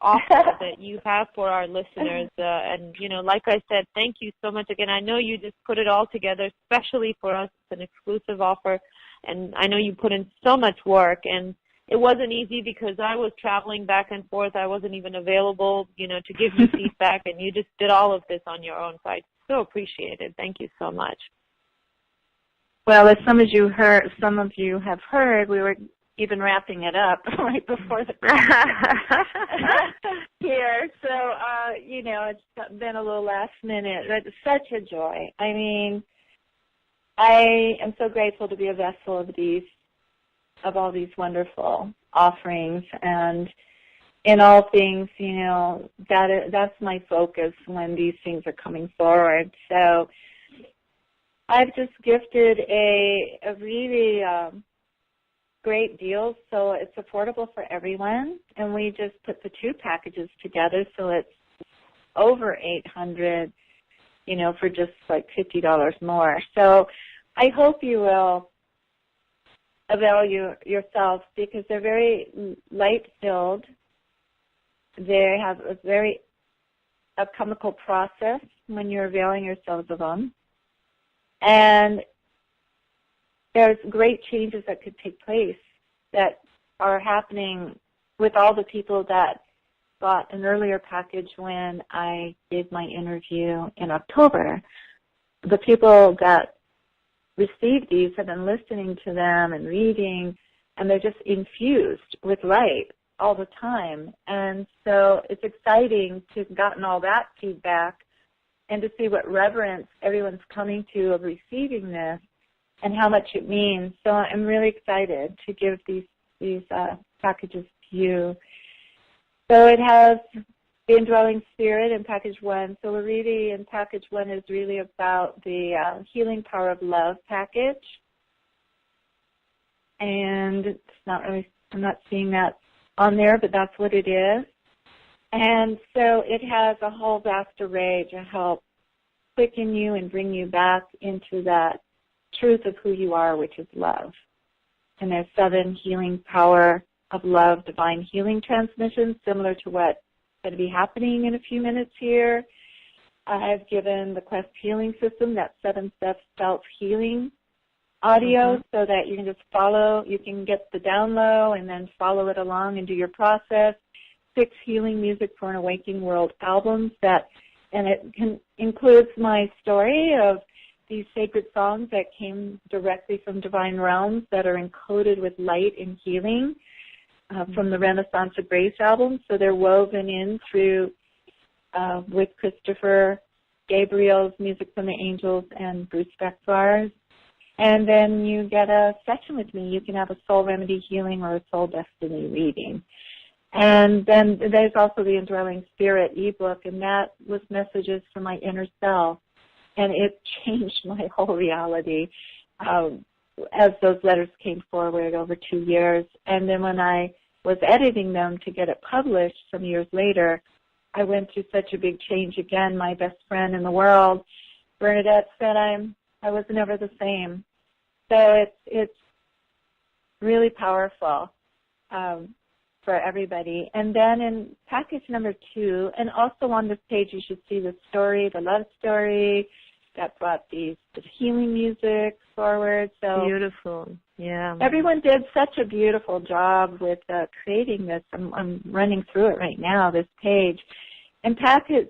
offer that you have for our listeners. And, like I said, thank you so much. Again, I know you just put it all together, especially for us. It's an exclusive offer, and I know you put in so much work. And it wasn't easy because I was traveling back and forth. I wasn't even available, to give you feedback, and you just did all of this on your own. So I so appreciate it. Thank you so much. Well, as some of you have heard, we were even wrapping it up right before the here. So, you know, it's been a little last minute, but it's such a joy. I mean, I am so grateful to be a vessel of all these wonderful offerings, and in all things, you know, that's my focus when these things are coming forward. So I've just gifted a really great deal, so it's affordable for everyone, and we just put the 2 packages together, so it's over $800, you know, for just like $50 more. So I hope you will avail yourself, because they're very light-filled. They have a very alchemical process when you're availing yourselves of them. And there's great changes that could take place that are happening with all the people that got an earlier package when I gave my interview in October. The people that received these have been listening to them and reading, and they're just infused with light all the time. And so it's exciting to have gotten all that feedback and to see what reverence everyone's coming to of receiving this and how much it means. So I'm really excited to give these packages to you. So it has the indwelling spirit in package 1. So we're really in package 1 is really about the healing power of love package. And it's not really, I'm not seeing that on there, but that's what it is. And so it has a whole vast array to help quicken you and bring you back into that truth of who you are, which is love. And there's 7 healing power of love, divine healing transmissions, similar to what's going to be happening in a few minutes here. I've given the Quest Healing System, that 7-step self-healing audio, so that you can just follow, you can get the download and then follow it along and do your process. 6 healing music for an awakening world albums and it includes my story of these sacred songs that came directly from divine realms that are encoded with light and healing from the Renaissance of Grace album. So they're woven in through with Christopher Gabriel's Music from the Angels and Bruce Beckvar's. And then you get a session with me. You can have a soul remedy healing or a soul destiny reading. And then there's also the Indwelling Spirit ebook, and that was messages from my inner self. And it changed my whole reality as those letters came forward over 2 years. And then when I was editing them to get it published some years later, I went through such a big change again. My best friend in the world, Bernadette, said I was never the same. So it's really powerful for everybody. And then in package number 2, and also on this page you should see the story, the love story that brought the healing music forward. So beautiful. Yeah. Everyone did such a beautiful job with creating this. I'm running through it right now, this page. And package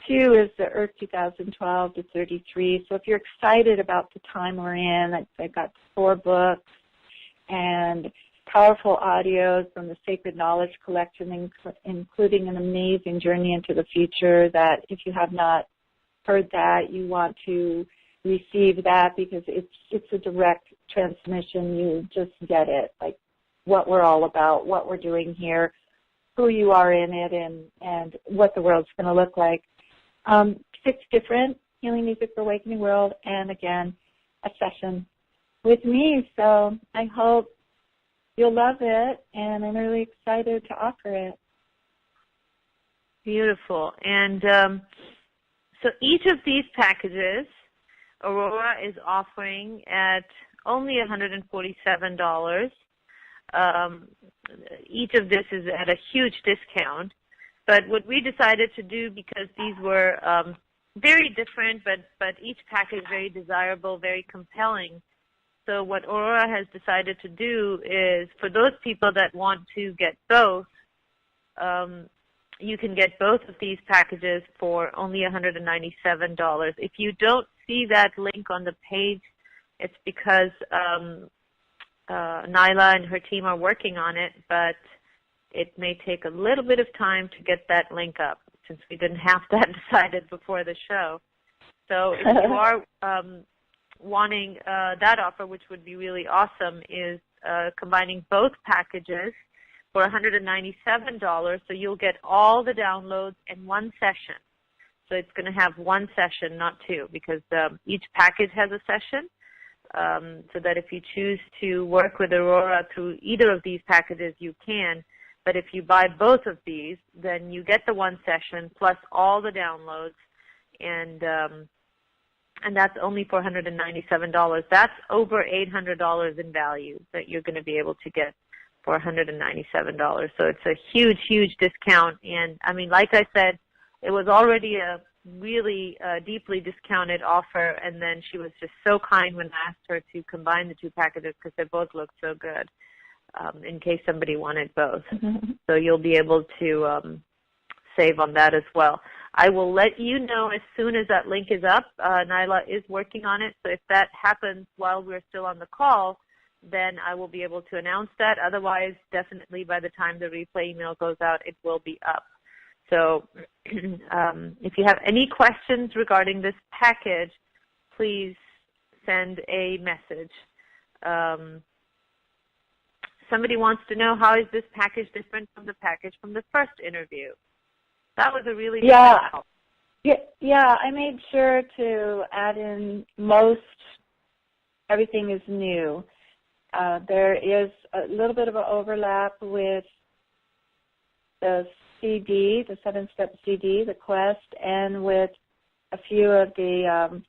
2 is the Earth 2012 to 33. So if you're excited about the time we're in, I've got 4 books and powerful audios from the Sacred Knowledge Collection, including an amazing journey into the future that if you have not heard that, you want to receive that because it's a direct transmission. You just get it, like what we're all about, what we're doing here, who you are in it, and what the world's going to look like. 6 different healing music for Awakening World, and again, a session with me. So I hope you'll love it, and I'm really excited to offer it. Beautiful. And so each of these packages, Aurora is offering at only $147. Each of this is at a huge discount. But what we decided to do, because these were very different, but each package very desirable, very compelling. So what Aurora has decided to do is, for those people that want to get both, you can get both of these packages for only $197. If you don't see that link on the page, it's because Nyla and her team are working on it, but it may take a little bit of time to get that link up since we didn't have that decided before the show. So if you are wanting that offer, which would be really awesome, is combining both packages for $197, so you'll get all the downloads in one session. So it's going to have one session, not two, because each package has a session, so that if you choose to work with Aurora through either of these packages, you can. But if you buy both of these, then you get the one session plus all the downloads, and that's only $497. That's over $800 in value that you're going to be able to get for $197. So it's a huge, huge discount. And, I mean, like I said, it was already a really deeply discounted offer, and then she was just so kind when I asked her to combine the two packages because they both looked so good. In case somebody wanted both. So you'll be able to save on that as well. I will let you know as soon as that link is up. Nyla is working on it, so if that happens while we're still on the call, then I will be able to announce that. Otherwise, definitely by the time the replay email goes out, it will be up. So if you have any questions regarding this package, please send a message. Somebody wants to know, how is this package different from the package from the first interview? That was a really good help. Yeah, I made sure to add in everything is new. There is a little bit of an overlap with the CD, the 7-step CD, the Quest, and with a few of the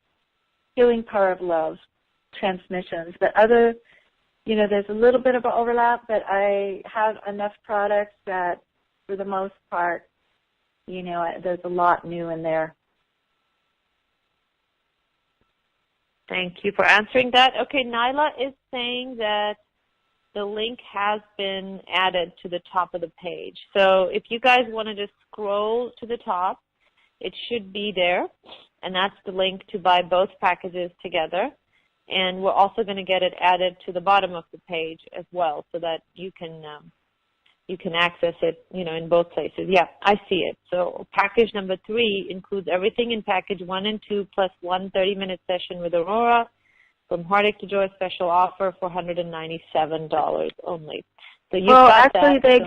Healing Power of Love transmissions. But there's a little bit of an overlap, but I have enough products that, for the most part, there's a lot new in there. Thank you for answering that. Okay, Nyla is saying that the link has been added to the top of the page. So if you guys want to just scroll to the top, it should be there, and that's the link to buy both packages together. And we're also going to get it added to the bottom of the page as well, so that you can access it, in both places. Yeah, I see it. So package number 3 includes everything in package 1 and 2 plus one 30-minute session with Aurora from Heartache to Joy, special offer for $197 only. So you they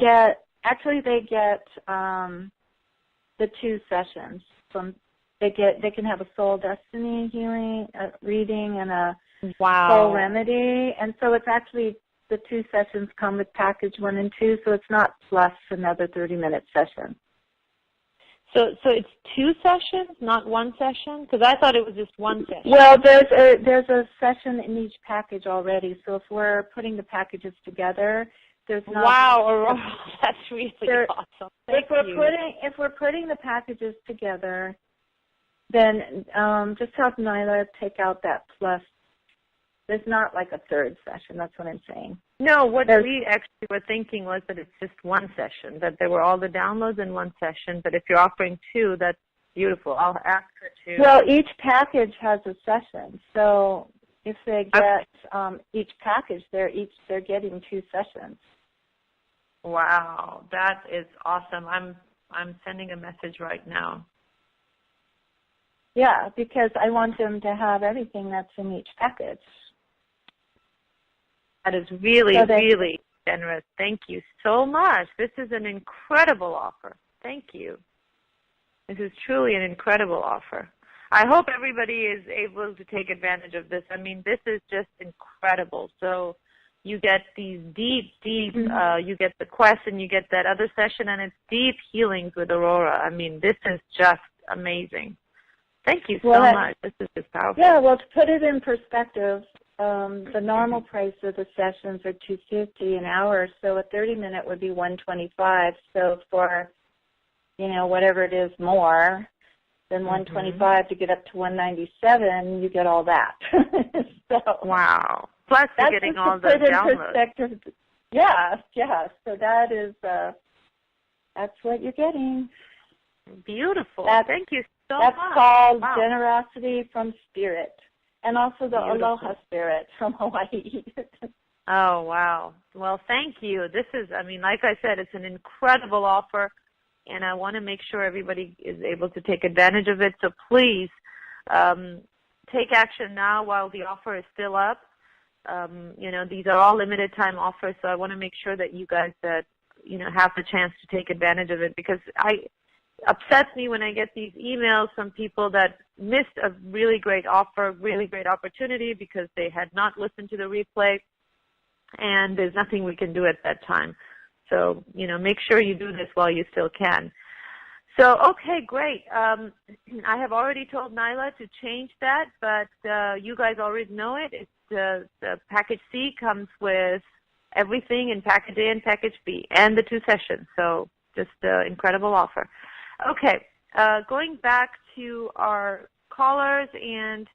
get the 2 sessions. They can have a soul destiny healing reading and a soul remedy, and so it's actually the 2 sessions come with package 1 and 2, so it's not plus another 30-minute session. So it's 2 sessions, not 1 session? Because I thought it was just 1 session. Well, there's a session in each package already. So if we're putting the packages together, there's not. Wow, Aurora, that's really awesome. Thank you. If we're putting the packages together, then just have Nyla take out that plus. There's not like a 3rd session. That's what I'm saying. No, what we actually were thinking was that it's just 1 session, that there were all the downloads in 1 session. But if you're offering 2, that's beautiful. I'll ask her to. Well, each package has a session. So if they get each package, they're getting 2 sessions. Wow, that is awesome. I'm sending a message right now. Yeah, because I want them to have everything that's in each package. That is really, really generous. Thank you so much. This is an incredible offer. Thank you. This is truly an incredible offer. I hope everybody is able to take advantage of this. I mean, this is just incredible. So you get these deep, you get the Quest and you get that other session, and it's deep healings with Aurora. I mean, this is just amazing. Thank you so much. This is just powerful. Yeah, well, to put it in perspective, the normal price of the sessions are $250 an hour, so a 30-minute would be $125. So for, whatever it is more than $125 to get up to $197, you get all that. So wow. Plus you're getting all the downloads. Yeah. So that is, that's what you're getting. Beautiful. Thank you so much. That's called generosity from spirit. And also the Beautiful. Aloha spirit from Hawaii. Oh, wow. Well, thank you. This is, I mean, like I said, it's an incredible offer, and I want to make sure everybody is able to take advantage of it. So please take action now while the offer is still up. You know, these are all limited time offers, so I want to make sure that you guys that, you know, have the chance to take advantage of it, because upsets me when I get these emails from people that missed a really great offer, really great opportunity because they had not listened to the replay, and there's nothing we can do at that time. So, you know, make sure you do this while you still can. So, okay, great. I have already told Nyla to change that, but you guys already know it. It's the Package C comes with everything in Package A and Package B and the 2 sessions. So just an incredible offer. Okay, going back to our callers, and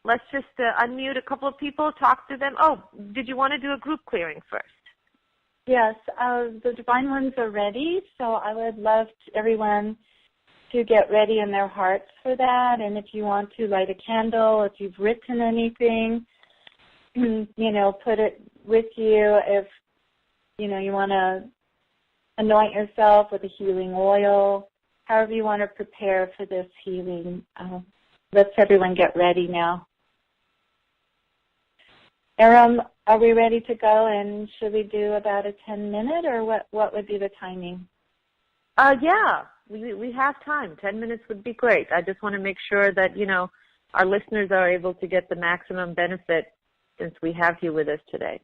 let's just unmute a couple of people, talk to them. Oh, did you want to do a group clearing first? Yes, the Divine Ones are ready, so I would love everyone to get ready in their hearts for that. And if you want to light a candle, if you've written anything, you know, put it with you. If, you know, you want to anoint yourself with a healing oil, however you want to prepare for this healing. Let's everyone get ready now. Eram, are we ready to go, and should we do about a 10-minute, or what would be the timing? Yeah, we have time. 10 minutes would be great. I just want to make sure that, you know, our listeners are able to get the maximum benefit since we have you with us today.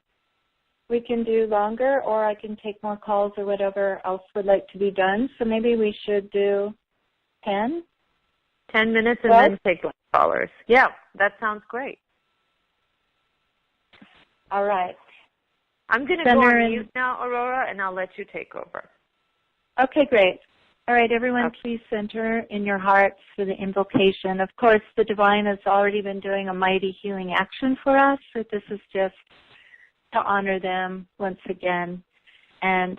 We can do longer, or I can take more calls or whatever else would like to be done. So maybe we should do 10? 10 minutes and then take callers. Yeah, that sounds great. All right. I'm going to go on mute now, Aurora, and I'll let you take over. Okay, great. All right, everyone, please center in your hearts for the invocation. Of course, the Divine has already been doing a mighty healing action for us, so this is just to honor them once again and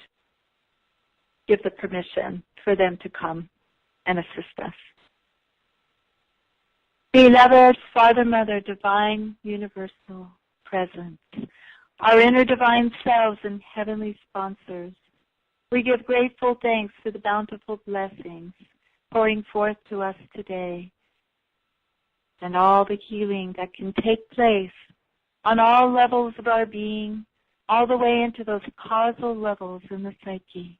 give the permission for them to come and assist us. Beloved Father, Mother, Divine, Universal, Present, our inner divine selves and heavenly sponsors, we give grateful thanks for the bountiful blessings pouring forth to us today and all the healing that can take place on all levels of our being, all the way into those causal levels in the psyche.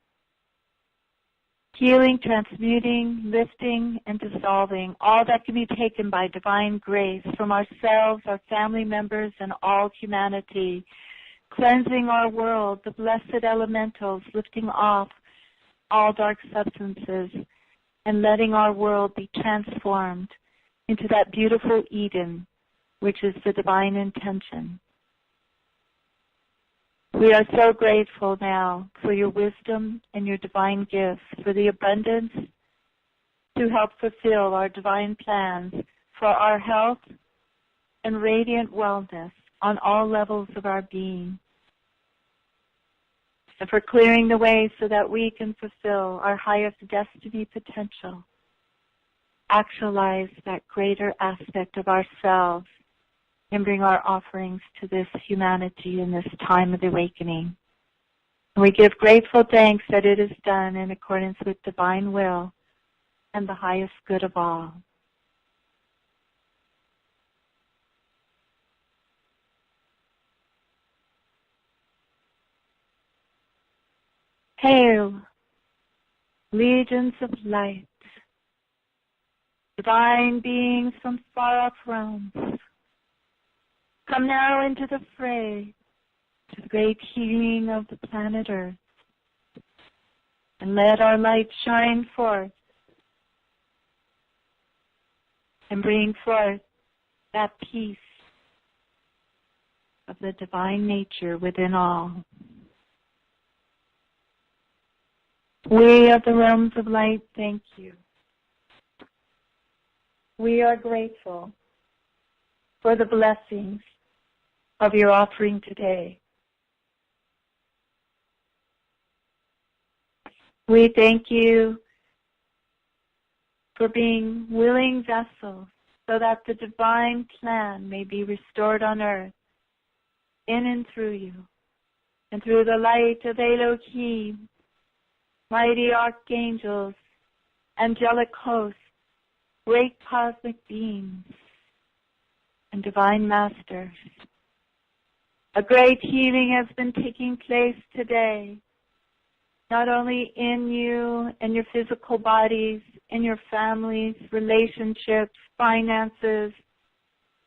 Healing, transmuting, lifting, and dissolving, all that can be taken by divine grace from ourselves, our family members, and all humanity. Cleansing our world, the blessed elementals, lifting off all dark substances, and letting our world be transformed into that beautiful Eden, which is the divine intention. We are so grateful now for your wisdom and your divine gifts, for the abundance to help fulfill our divine plans for our health and radiant wellness on all levels of our being, and for clearing the way so that we can fulfill our highest destiny potential, actualize that greater aspect of ourselves, and bring our offerings to this humanity in this time of awakening. And we give grateful thanks that it is done in accordance with divine will and the highest good of all. Hail, legions of light, divine beings from far off realms, come now into the fray to the great healing of the planet Earth, and let our light shine forth and bring forth that peace of the divine nature within all. We of the realms of light, thank you. We are grateful for the blessings of your offering today. We thank you for being willing vessels so that the divine plan may be restored on earth in and through you, and through the light of Elohim, mighty archangels, angelic hosts, great cosmic beings, and divine masters. A great healing has been taking place today, not only in you and your physical bodies, in your families, relationships, finances,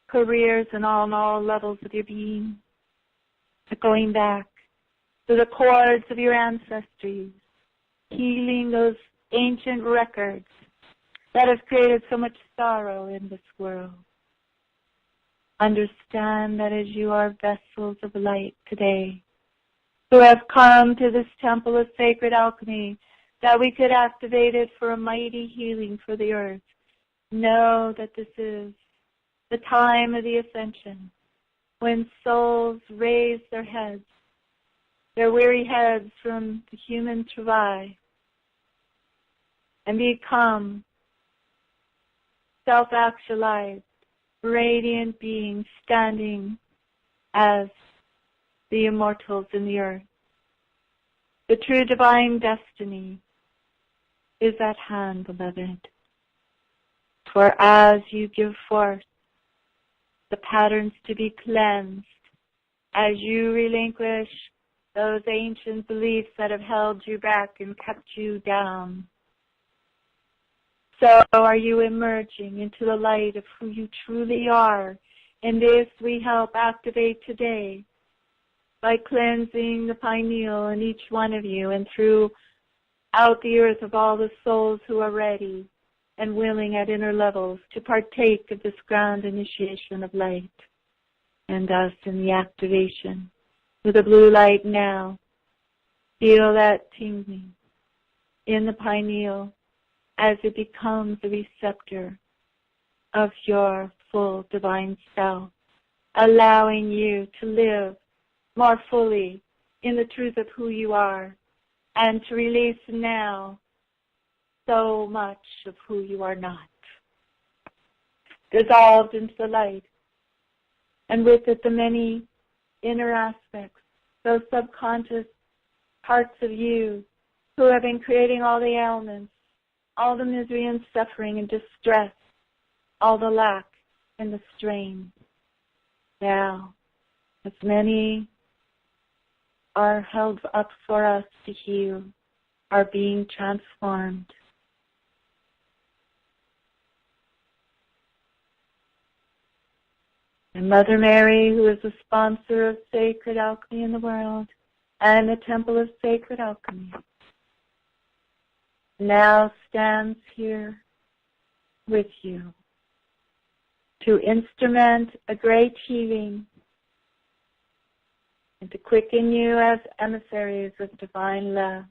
careers, and all levels of your being, but going back to the cords of your ancestries, healing those ancient records that have created so much sorrow in this world. Understand that as you are vessels of light today, who have come to this temple of sacred alchemy, that we could activate it for a mighty healing for the earth. Know that this is the time of the Ascension, when souls raise their heads, their weary heads from the human travail, and become self-actualized, radiant beings standing as the immortals in the earth. The true divine destiny is at hand, beloved. For as you give forth the patterns to be cleansed, as you relinquish those ancient beliefs that have held you back and kept you down, so are you emerging into the light of who you truly are. And this we help activate today by cleansing the pineal in each one of you and throughout the earth of all the souls who are ready and willing at inner levels to partake of this ground initiation of light. And us in the activation with the blue light now. Feel that tingling in the pineal as it becomes a receptor of your full divine self, allowing you to live more fully in the truth of who you are and to release now so much of who you are not. Dissolved into the light, and with it the many inner aspects, those subconscious parts of you who have been creating all the ailments, all the misery and suffering and distress, all the lack and the strain. Now, as many are held up for us to heal, are being transformed. And Mother Mary, who is the sponsor of sacred alchemy in the world and the Temple of Sacred Alchemy, now stands here with you to instrument a great healing and to quicken you as emissaries of divine love.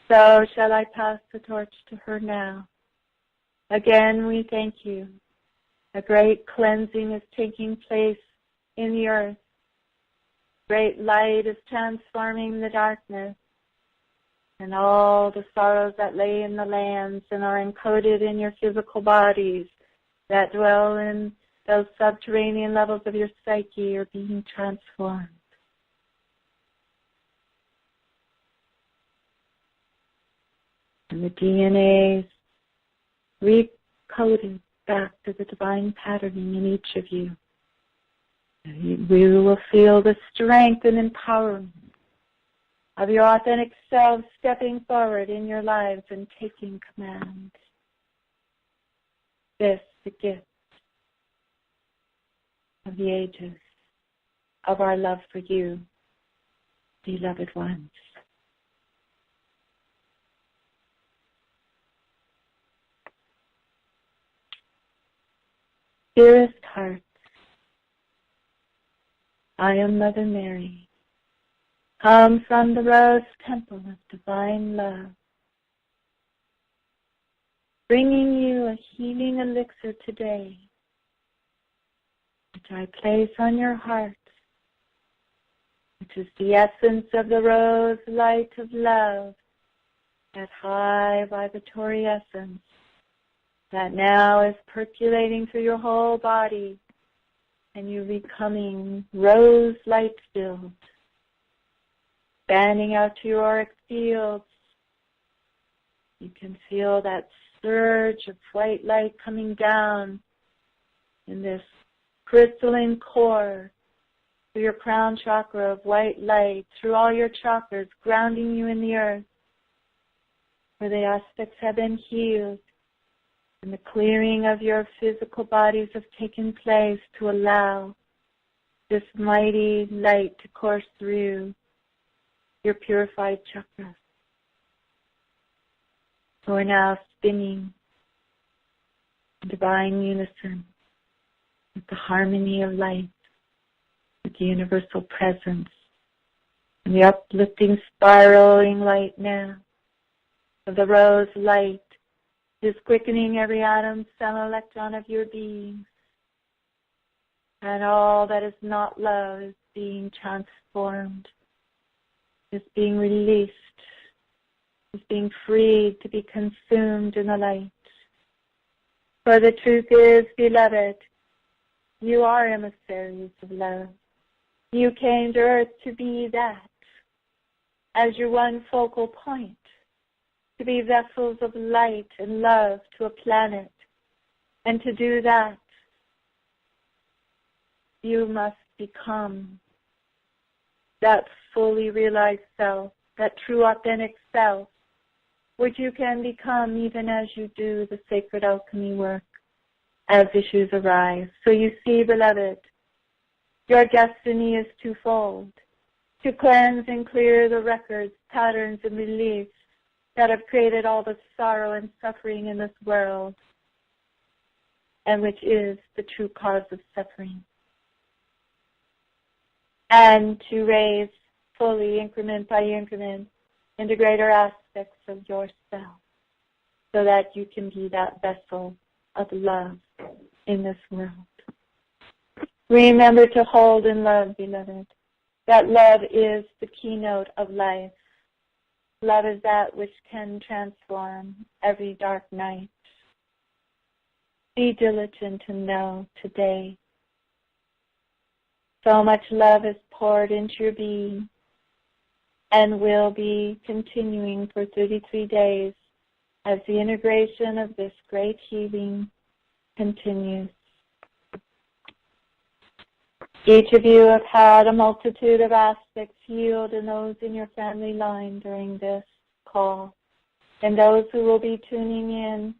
So shall I pass the torch to her now. Again, we thank you. A great cleansing is taking place in the earth. Great light is transforming the darkness. And all the sorrows that lay in the lands and are encoded in your physical bodies that dwell in those subterranean levels of your psyche are being transformed. And the DNA is recoded back to the divine patterning in each of you. And we will feel the strength and empowerment of your authentic selves stepping forward in your lives and taking command. This, the gift of the ages, of our love for you, beloved ones. Dearest hearts, I am Mother Mary, come from the Rose Temple of Divine Love, bringing you a healing elixir today, which I place on your heart, which is the essence of the rose light of love, that high vibratory essence that now is percolating through your whole body and you're becoming rose light filled, expanding out to your auric fields. You can feel that surge of white light coming down in this crystalline core through your crown chakra of white light, through all your chakras, grounding you in the earth, where the aspects have been healed and the clearing of your physical bodies have taken place to allow this mighty light to course through your purified chakras. So we're now spinning in divine unison with the harmony of light, with the universal presence, and the uplifting, spiraling light now of the rose light is quickening every atom, cell, electron of your being. And all that is not love is being transformed, is being released, is being freed to be consumed in the light. For the truth is, beloved, you are emissaries of love. You came to earth to be that, as your one focal point, to be vessels of light and love to a planet. And to do that, you must become that fully realized self, that true authentic self, which you can become even as you do the sacred alchemy work as issues arise. So you see, beloved, your destiny is twofold: to cleanse and clear the records, patterns, and beliefs that have created all the sorrow and suffering in this world, and which is the true cause of suffering. And to raise fully, increment by increment, into greater aspects of yourself, so that you can be that vessel of love in this world. Remember to hold in love, beloved, that love is the keynote of life. Love is that which can transform every dark night. Be diligent to know today. So much love is poured into your being and will be continuing for 33 days as the integration of this great healing continues. Each of you have had a multitude of aspects healed, and those in your family line during this call. And those who will be tuning in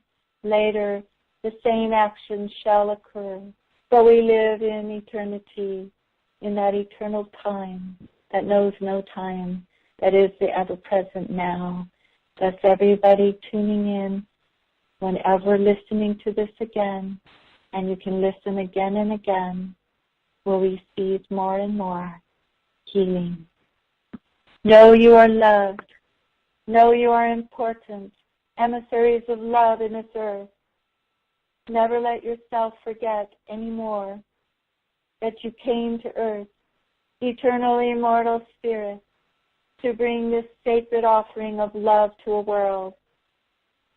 later, the same action shall occur. For we live in eternity, in that eternal time that knows no time, that is the ever-present now. Thus everybody tuning in, whenever listening to this again, and you can listen again and again, will receive more and more healing. Know you are loved. Know you are important. Emissaries of love in this earth. Never let yourself forget anymore that you came to earth, eternal immortal spirit, to bring this sacred offering of love to a world.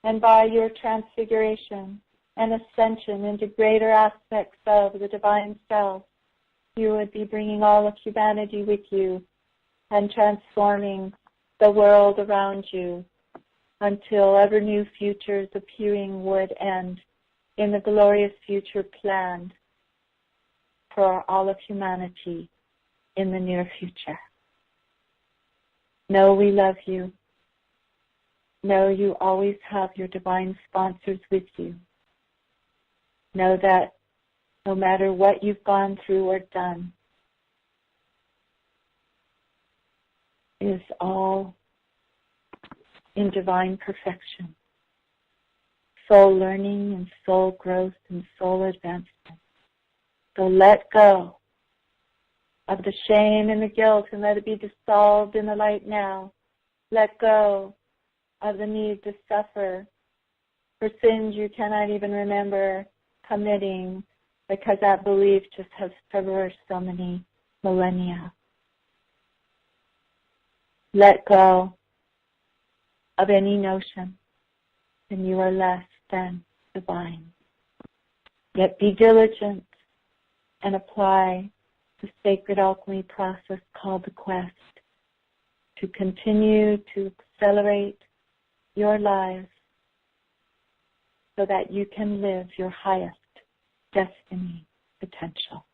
And by your transfiguration and ascension into greater aspects of the divine self, you would be bringing all of humanity with you and transforming the world around you until ever new futures appearing would end in the glorious future planned for all of humanity in the near future. Know we love you. Know you always have your divine sponsors with you. Know that no matter what you've gone through or done, is all in divine perfection, soul learning and soul growth and soul advancement. So let go of the shame and the guilt and let it be dissolved in the light now. Let go of the need to suffer for sins you cannot even remember committing, because that belief just has traversed so many millennia. Let go of any notion and you are less than divine. Yet be diligent and apply the sacred alchemy process called the quest to continue to accelerate your lives so that you can live your highest destiny potential.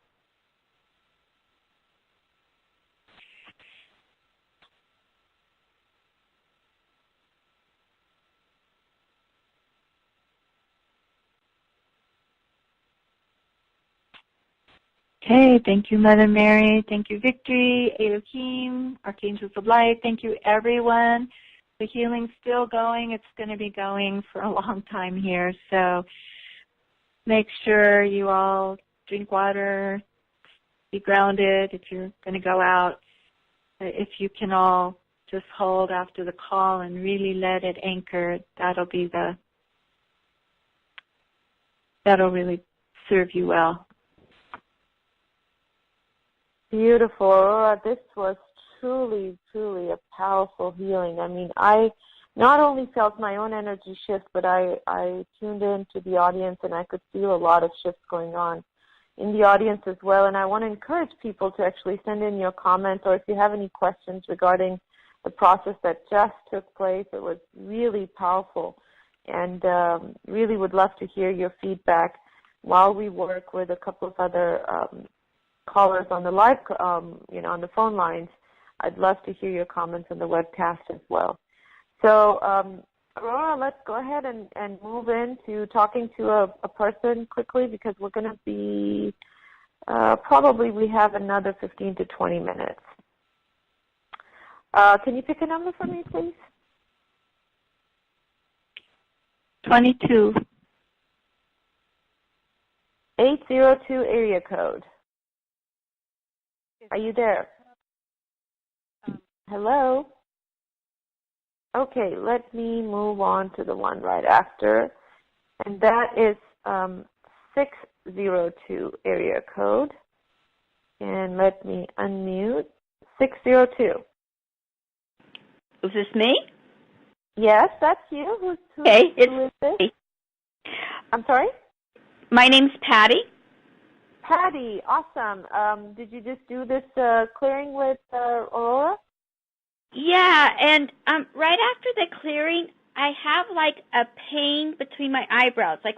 Okay, thank you, Mother Mary. Thank you, Victory, Elohim, Archangels of Light. Thank you, everyone. The healing's still going. It's going to be going for a long time here. So make sure you all drink water, be grounded if you're going to go out. If you can all just hold after the call and really let it anchor, that'll really serve you well. Beautiful, Aurora. This was truly, truly a powerful healing. I mean, I not only felt my own energy shift, but I tuned into the audience and I could feel a lot of shifts going on in the audience as well. And I want to encourage people to actually send in your comments, or if you have any questions regarding the process that just took place. It was really powerful, and really would love to hear your feedback while we work with a couple of other callers on the live, on the phone lines. I'd love to hear your comments on the webcast as well. So, Aurora, let's go ahead and move into talking to a person quickly, because we're going to be, probably we have another 15 to 20 minutes. Can you pick a number for me, please? 22. 802 area code. Are you there? Hello? Okay, let me move on to the one right after, and that is 602 area code. And let me unmute. 602. Is this me? Yes, that's you. Who Okay, who is this? me. I'm sorry? My name's Patty. Patty, awesome. Did you just do this clearing with Aurora? Yeah, and right after the clearing, I have like a pain between my eyebrows. Like,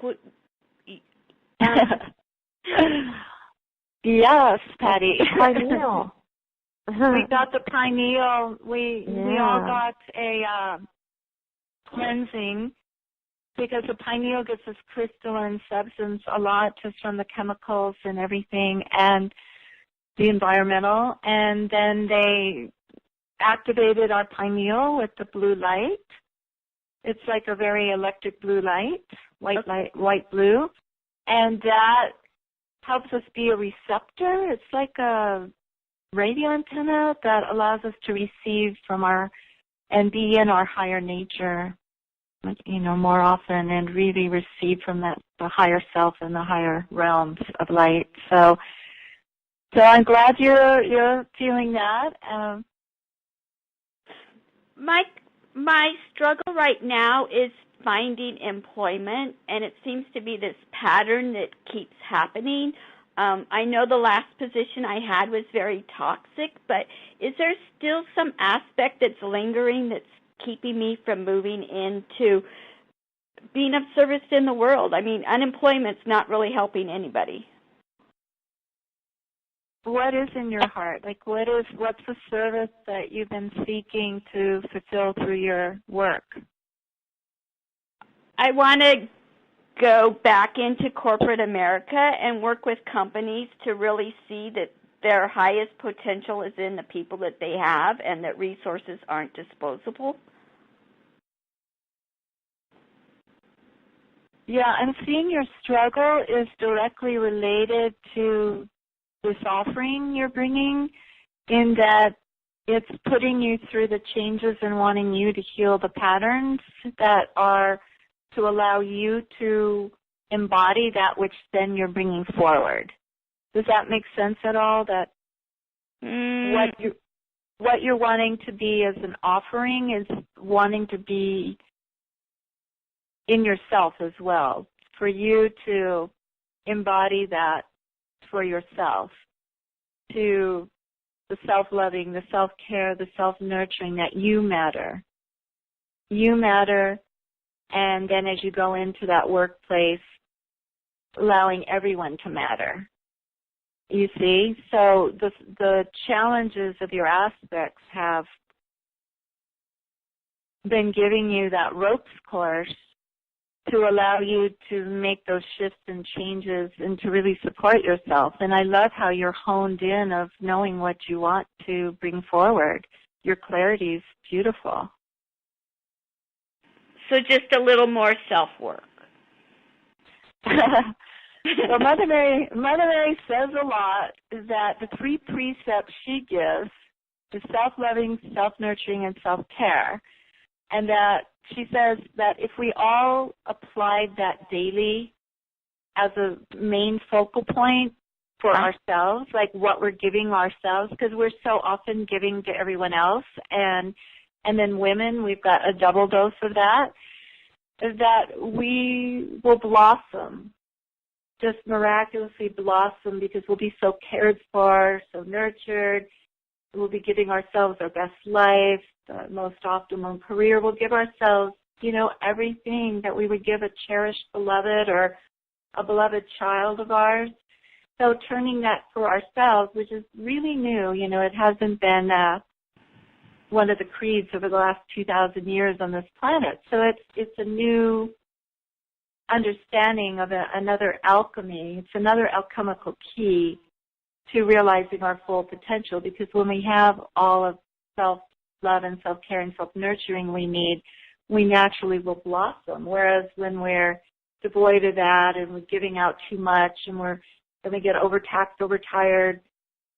Yes, Patty. Pineal. We got the pineal. We all got a cleansing, because the pineal gets this crystalline substance a lot just from the chemicals and everything and the environmental. And then they activated our pineal with the blue light. It's like a very electric blue light, white blue. And that helps us be a receptor. It's like a radio antenna that allows us to receive from and be in our higher nature, more often, and really receive from the higher self and the higher realms of light. So I'm glad you're feeling that. My struggle right now is finding employment, and it seems to be this pattern that keeps happening. I know the last position I had was very toxic, but is there still some aspect that's lingering that's keeping me from moving into being of service in the world? I mean, unemployment's not really helping anybody. What is in your heart? Like, what's the service that you've been seeking to fulfill through your work? I want to go back into corporate America and work with companies to really see that their highest potential is in the people that they have and that resources aren't disposable. Yeah, I'm seeing your struggle is directly related to this offering you're bringing, in that it's putting you through the changes and wanting you to heal the patterns that are to allow you to embody that which then you're bringing forward. Does that make sense at all? That what you're wanting to be as an offering is wanting to be in yourself as well, for you to embody that for yourself, to the self-loving, the self-care, the self-nurturing, that you matter. You matter, and then as you go into that workplace, allowing everyone to matter. You see? So the challenges of your aspects have been giving you that ropes course to allow you to make those shifts and changes and to really support yourself. And I love how you're honed in of knowing what you want to bring forward. Your clarity is beautiful. So just a little more self-work. Well, Mother Mary says a lot that the 3 precepts she gives is self-loving, self-nurturing, and self-care. And that she says that if we all applied that daily as a main focal point for ourselves, like what we're giving ourselves, because we're so often giving to everyone else, and then women, we've got a double dose of that, is that we will blossom, just miraculously blossom, because we'll be so cared for, so nurtured. We'll be giving ourselves our best life, the most optimum career. We'll give ourselves, everything that we would give a cherished beloved or a beloved child of ours. So turning that for ourselves, which is really new, it hasn't been one of the creeds over the last 2,000 years on this planet. So it's a new understanding of another alchemy. It's another alchemical key to realizing our full potential, because when we have all of self-love and self-care and self-nurturing we need, we naturally will blossom. Whereas when we're devoid of that and we're giving out too much and then we get overtaxed, overtired,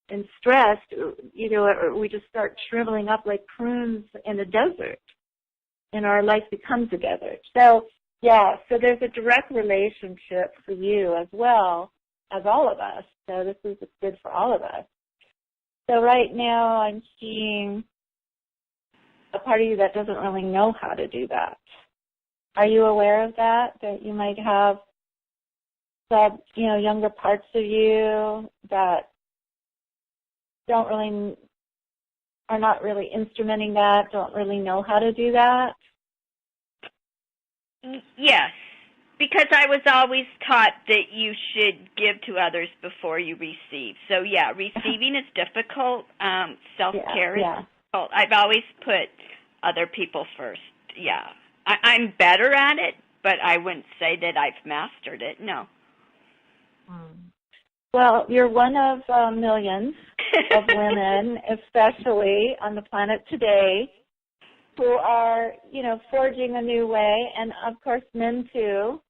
and stressed, we just start shriveling up like prunes in a desert, and our life becomes a desert. So there's a direct relationship for you as well as all of us. So this is good for all of us. So right now I'm seeing a part of you that doesn't really know how to do that. Are you aware of that you might have younger parts of you that are not really instrumenting that, don't really know how to do that? Yes, because I was always taught that you should give to others before you receive. So, receiving is difficult. Self-care is difficult. I've always put other people first. Yeah. I'm better at it, but I wouldn't say that I've mastered it, no. Well, you're one of millions of women, especially on the planet today, who are, forging a new way, and of course men too,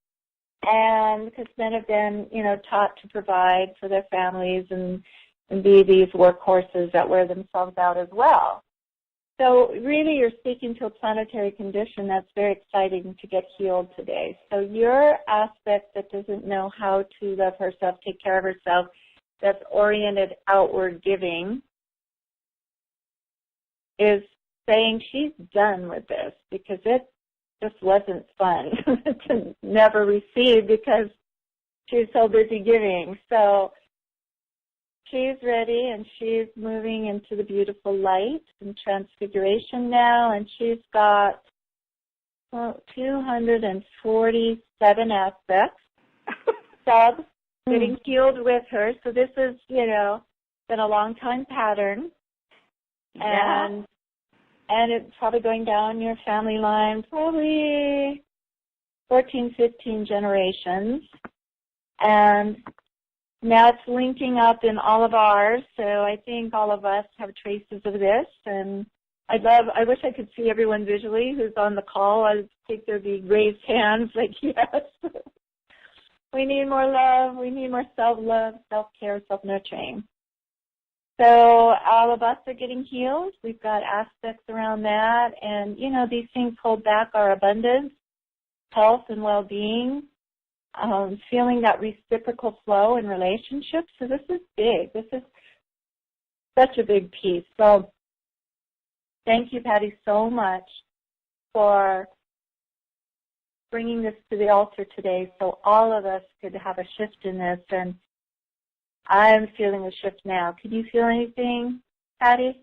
and because men have been, taught to provide for their families and be these workhorses that wear themselves out as well. So really you're speaking to a planetary condition that's very exciting to get healed today. So your aspect that doesn't know how to love herself, take care of herself, that's oriented outward giving, is saying she's done with this because it just wasn't fun to never receive because she's so busy giving. So she's ready, and she's moving into the beautiful light and transfiguration now, and she's got 247 aspects, subs, getting healed with her. So this is, been a long time pattern. And it's probably going down your family line, probably 14, 15 generations. And now it's linking up in all of ours, so I think all of us have traces of this. And I wish I could see everyone visually who's on the call. I think there'd be raised hands like, yes. We need more love. We need more self-love, self-care, self-nurturing. So all of us are getting healed. We've got aspects around that. And, these things hold back our abundance, health, and well-being, feeling that reciprocal flow in relationships. So this is big. This is such a big piece. So thank you, Patty, so much for bringing this to the altar today so all of us could have a shift in this. And I'm feeling a shift now. Can you feel anything, Patty?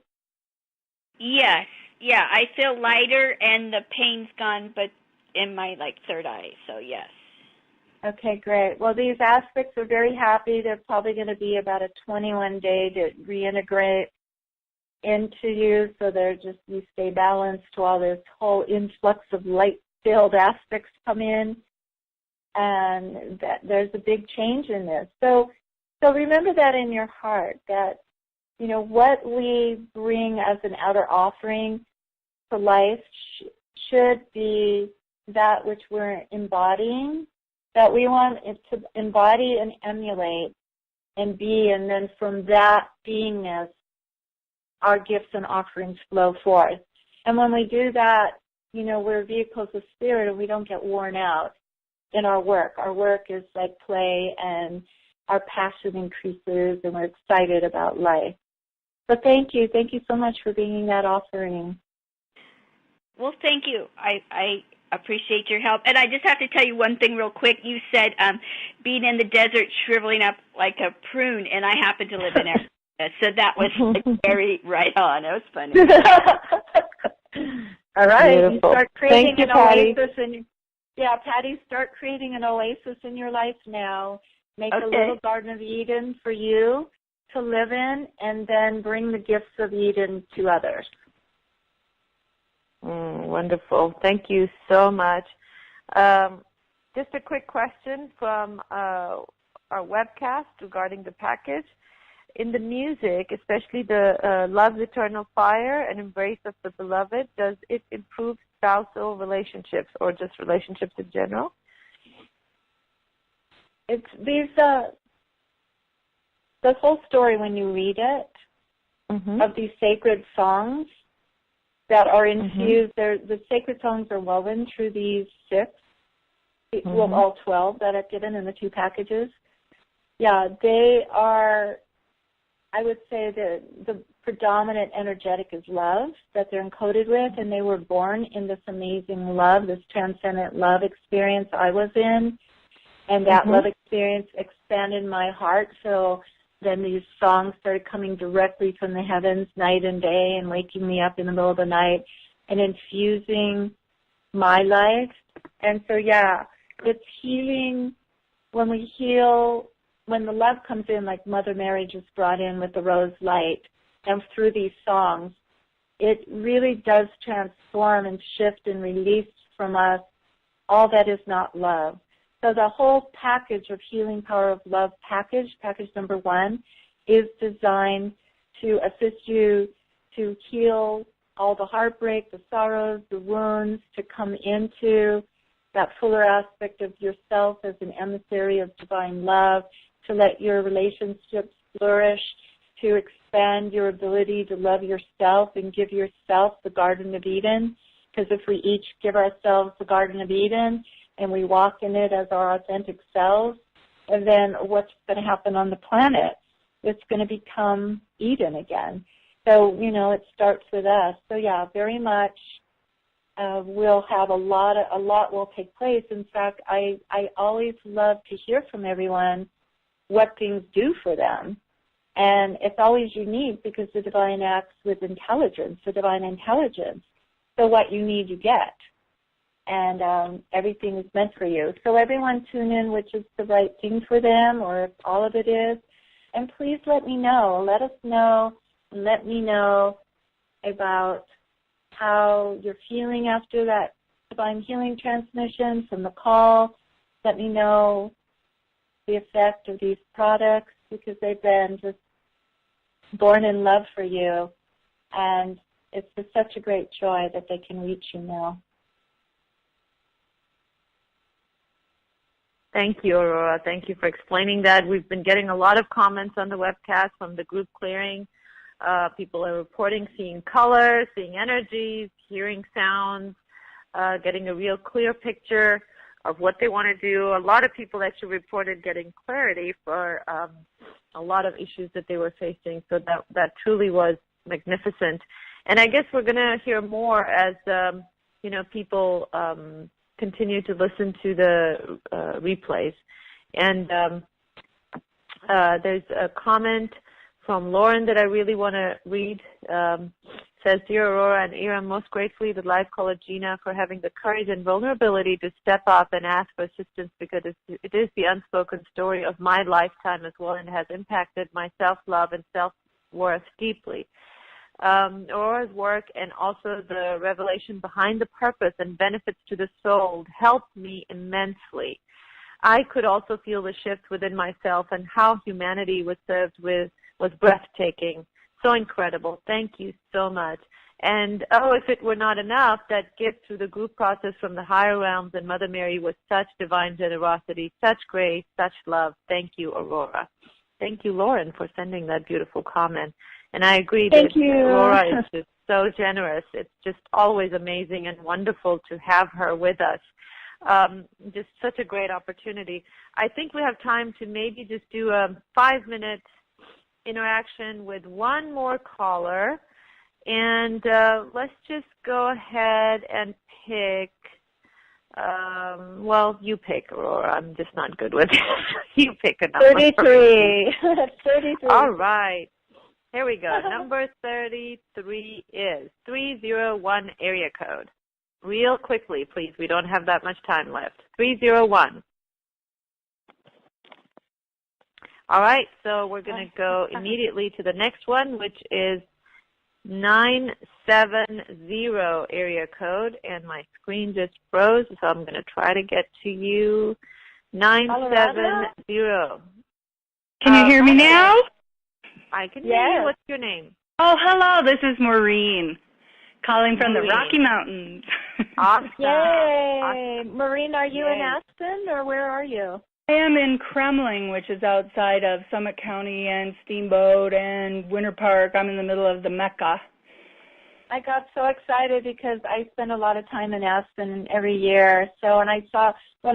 Yes. Yeah, I feel lighter and the pain's gone, but in my, third eye, so yes. Okay, great. Well, these aspects are very happy. They're probably going to be about a 21-day to reintegrate into you, so you stay balanced while this whole influx of light-filled aspects come in, and that there's a big change in this. So remember that in your heart, that, what we bring as an outer offering to life should be that which we're embodying, that we want it to embody and emulate and be, and then from that beingness, our gifts and offerings flow forth. And when we do that, we're vehicles of spirit and we don't get worn out in our work. Our work is like play, and our passion increases and we're excited about life. So thank you. Thank you so much for bringing that offering. Well, thank you. I appreciate your help. And I just have to tell you one thing real quick. You said being in the desert, shriveling up like a prune, and I happen to live in Arizona, so that was very right on. It was funny. All right. Beautiful. You start creating Thank you, an Patty. oasis Patty, start creating an oasis in your life now. Make a Okay. little Garden of Eden for you to live in, and then bring the gifts of Eden to others. Wonderful. Thank you so much. Just a quick question from our webcast regarding the package. In the music, especially the Love's Eternal Fire and Embrace of the Beloved, does it improve spousal relationships or just relationships in general? It's these, the whole story when you read it, of these sacred songs that are infused, the sacred songs are woven through these 6, well, all 12 that I've given in the 2 packages. Yeah, they are, I would say the predominant energetic is love that they're encoded with, and they were born in this amazing love, this transcendent love experience I was in, and that love experience expanded my heart. So then these songs started coming directly from the heavens night and day and waking me up in the middle of the night and infusing my life. And so, yeah, it's healing. When we heal, when the love comes in, like Mother Mary just brought in with the rose light, and through these songs, it really does transform and shift and release from us all that is not love. So the whole package of Healing Power of Love package number 1, is designed to assist you to heal all the heartbreak, the sorrows, the wounds, to come into that fuller aspect of yourself as an emissary of divine love, to let your relationships flourish, to expand your ability to love yourself and give yourself the Garden of Eden. Because if we each give ourselves the Garden of Eden and we walk in it as our authentic selves, and then what's going to happen on the planet? It's going to become Eden again. So, it starts with us. So, yeah, very much we'll have a lot will take place. In fact, I always love to hear from everyone what things do for them. And it's always unique because the divine acts with intelligence, the divine intelligence. So what you need, you get. And everything is meant for you. So everyone tune in which is the right thing for them, or if all of it is. And please let me know. Let us know, and let me know about how you're feeling after that divine healing transmission from the call. Let me know the effect of these products, because they've been just born in love for you. And it's just such a great joy that they can reach you now. Thank you, Aurora. Thank you for explaining that. We've been getting a lot of comments on the webcast from the group clearing. People are reporting seeing colors, seeing energies, hearing sounds, getting a real clear picture of what they want to do. A lot of people actually reported getting clarity for a lot of issues that they were facing. So that truly was magnificent. And I guess we're going to hear more as, people continue to listen to the replays. And There's a comment from Lauren that I really want to read. Says, Dear Aurora and Eram, most gratefully the life caller Gina for having the courage and vulnerability to step up and ask for assistance, because it is the unspoken story of my lifetime as well, and has impacted my self-love and self-worth deeply. Aurora's work and also the revelation behind the purpose and benefits to the soul helped me immensely. I could also feel the shift within myself, and how humanity was served with was breathtaking. So incredible. Thank you so much. And, if it were not enough, that gift through the group process from the higher realms and Mother Mary was such divine generosity, such grace, such love. Thank you, Aurora. Thank you, Lauren, for sending that beautiful comment. And I agree that Aurora is just so generous. It's just always amazing and wonderful to have her with us. Just such a great opportunity. I think we have time to maybe just do a 5-minute interaction with one more caller, and let's just go ahead and pick, you pick, Aurora. I'm just not good with it. You pick a number. 33. 33. All right. Here we go. Number 33 is 301 area code. Real quickly, please. We don't have that much time left. 301. All right, so we're going to go immediately to the next one, which is 970 area code, and my screen just froze, so I'm going to try to get to you. 970. Can you hear me now? I can hear you. What's your name? Oh, hello. This is Maureen, calling from the Rocky Mountains. Awesome. Yay. Awesome. Maureen, are you in Aspen, or where are you? I am in Kremling, which is outside of Summit County and Steamboat and Winter Park. I'm in the middle of the Mecca. I got so excited because I spend a lot of time in Aspen every year. So when I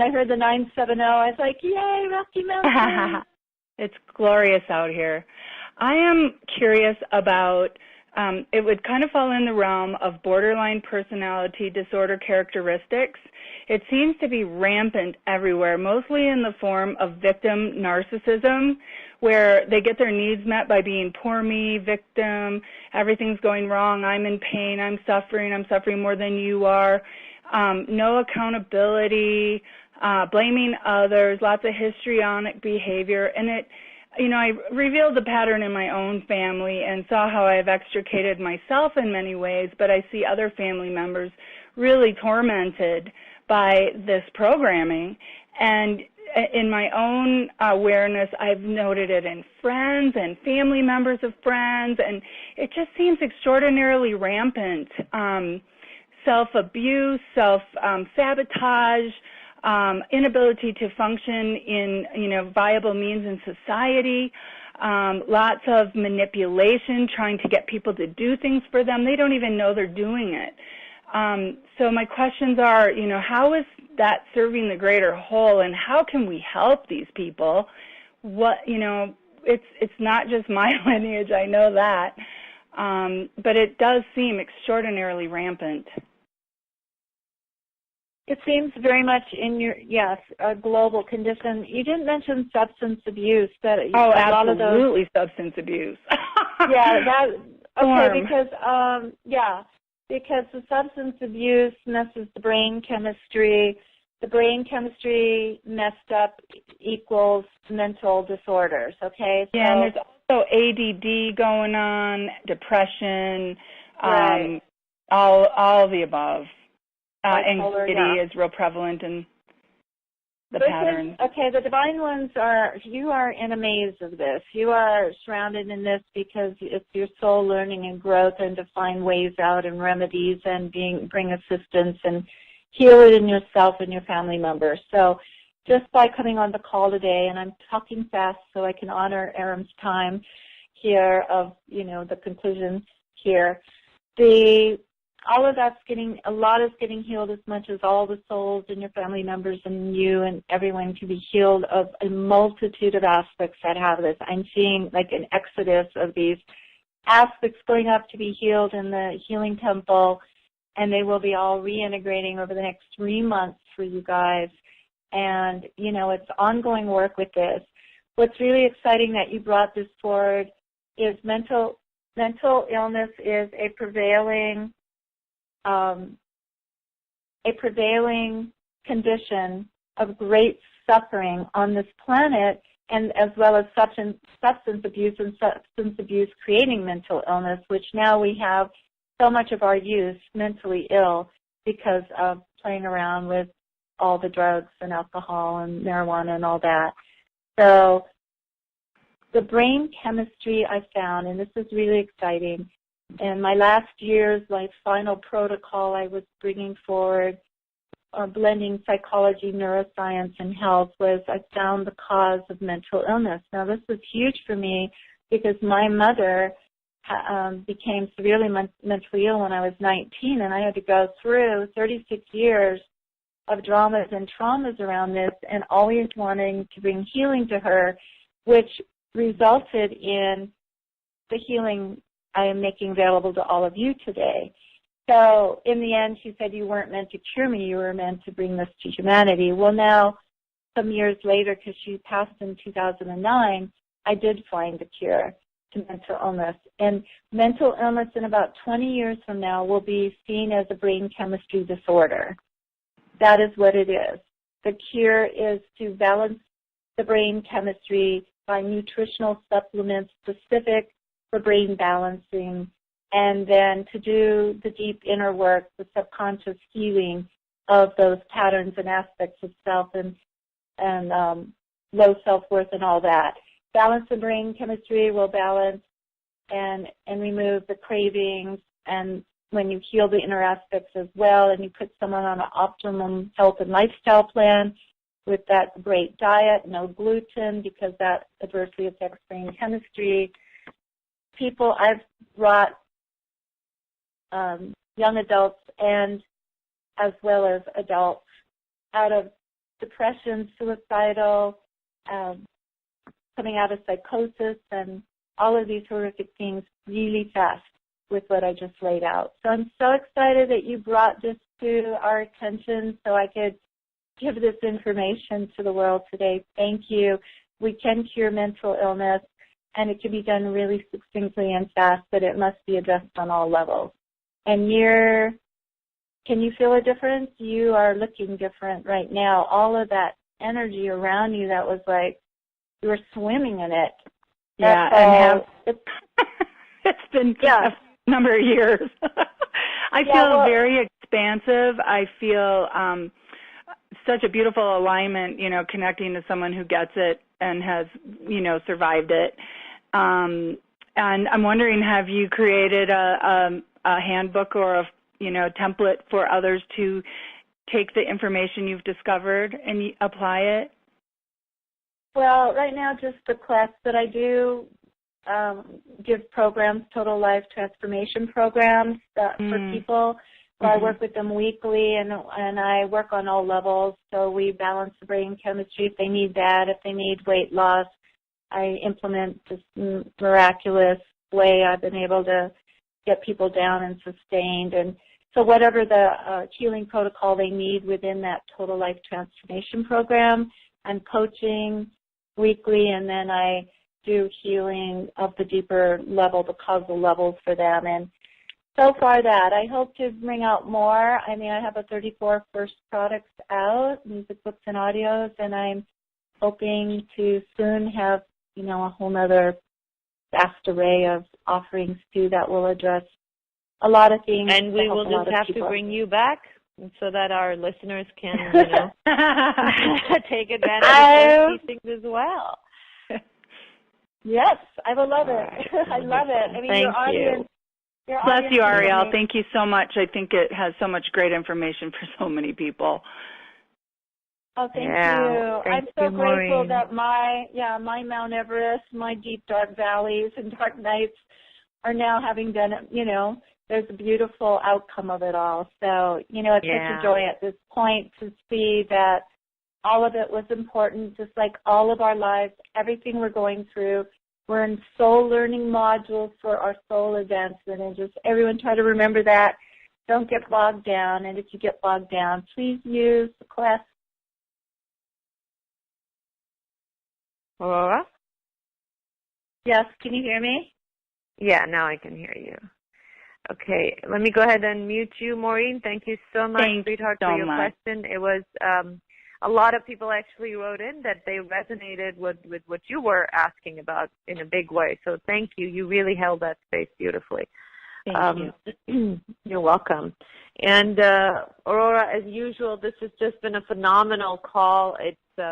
heard the 970, I was like, yay, Rocky Mountain. It's glorious out here. I am curious about, it would kind of fall in the realm of borderline personality disorder characteristics. It seems to be rampant everywhere, mostly in the form of victim narcissism, where they get their needs met by being poor me, victim, everything's going wrong, I'm in pain, I'm suffering more than you are, no accountability, blaming others, lots of histrionic behavior, and I revealed the pattern in my own family and saw how I've extricated myself in many ways, but I see other family members really tormented by this programming. And in my own awareness, I've noted it in friends and family members of friends, and it just seems extraordinarily rampant. Self-abuse, self-sabotage, inability to function in, viable means in society, lots of manipulation, trying to get people to do things for them. They don't even know they're doing it. So my questions are, how is that serving the greater whole, and how can we help these people? It's not just my lineage, I know that, but it does seem extraordinarily rampant. It seems very much in a global condition. You didn't mention substance abuse. Absolutely substance abuse. Because the substance abuse messes the brain chemistry. The brain chemistry messed up equals mental disorders, okay? Yeah, and there's also ADD going on, depression, all the above. Anxiety is real prevalent in the pattern. Okay, the divine ones you are in a maze of this. You are surrounded in this because it's your soul learning and growth, and to find ways out and remedies and bring assistance and heal it in yourself and your family members. So just by coming on the call today, and I'm talking fast so I can honor Eram's time here of, the conclusion here, a lot is getting healed, as much as all the souls and your family members and you and everyone can be healed of a multitude of aspects that have this. I'm seeing like an exodus of these aspects going up to be healed in the healing temple, and they will be all reintegrating over the next 3 months for you guys. And, it's ongoing work with this. what's really exciting that you brought this forward is mental illness is a prevailing condition of great suffering on this planet, and as well as substance abuse and substance abuse creating mental illness, which now we have so much of our youth mentally ill because of playing around with all the drugs and alcohol and marijuana and all that. So the brain chemistry I found, and this is really exciting, in my last year's, my final protocol I was bringing forward, blending psychology, neuroscience, and health, was I found the cause of mental illness. Now, this was huge for me because my mother became severely mentally ill when I was 19, and I had to go through 36 years of dramas and traumas around this and always wanting to bring healing to her, which resulted in the healing I am making available to all of you today. So in the end, she said, you weren't meant to cure me, you were meant to bring this to humanity. Well, now, some years later, because she passed in 2009, I did find a cure to mental illness. And mental illness in about 20 years from now will be seen as a brain chemistry disorder. That is what it is. The cure is to balance the brain chemistry by nutritional supplements specific for brain balancing, and then to do the deep inner work, the subconscious healing of those patterns and aspects of self and low self-worth and all that. Balance the brain chemistry will balance and remove the cravings, and when you heal the inner aspects as well, and you put someone on an optimum health and lifestyle plan with that great diet, no gluten, because that adversely affects brain chemistry. People, I've brought young adults and as well as adults out of depression, suicidal, coming out of psychosis, and all of these horrific things really fast with what I just laid out. So I'm so excited that you brought this to our attention so I could give this information to the world today. Thank you. We can cure mental illness, and it can be done really succinctly and fast, but it must be addressed on all levels. And can you feel a difference? You are looking different right now. All of that energy around you that was like you were swimming in it. It's been a number of years. I feel very expansive. I feel such a beautiful alignment, connecting to someone who gets it and has, survived it. And I'm wondering, have you created a handbook or a template for others to take the information you've discovered and apply it? Well, right now just the class that I do give programs, total life transformation programs for people. So I work with them weekly, and I work on all levels. So we balance the brain chemistry if they need that. If they need weight loss, I implement this miraculous way I've been able to get people down and sustained. And so whatever the healing protocol they need within that total life transformation program, I'm coaching weekly, and then I do healing of the deeper level, the causal levels for them. And so far that. I hope to bring out more. I mean, I have a 34 first products out, music, books, and audios, and I'm hoping to soon have, a whole other vast array of offerings, too, that will address a lot of things. And we will just have to bring you back so that our listeners can, take advantage of those things as well. Yes, I will love it. I love it. I mean, your audience. Bless you, Ariel. Thank you so much. I think it has so much great information for so many people. Oh, thank you. I'm so grateful that my Mount Everest, my deep, dark valleys and dark nights are now having done it, there's a beautiful outcome of it all. So, it's such a joy at this point to see that all of it was important, just like all of our lives, everything we're going through. We're in soul learning modules for our soul advancement, and just everyone try to remember that. Don't get bogged down, and if you get bogged down, please use the class Aurora? Yes, can you hear me? Yeah, now I can hear you. Okay, let me go ahead and mute you, Maureen. Thank you so much, sweetheart, for your question. It was a lot of people actually wrote in that they resonated with what you were asking about in a big way. So thank you. You really held that space beautifully. Thank you. You're welcome. And Aurora, as usual, this has just been a phenomenal call.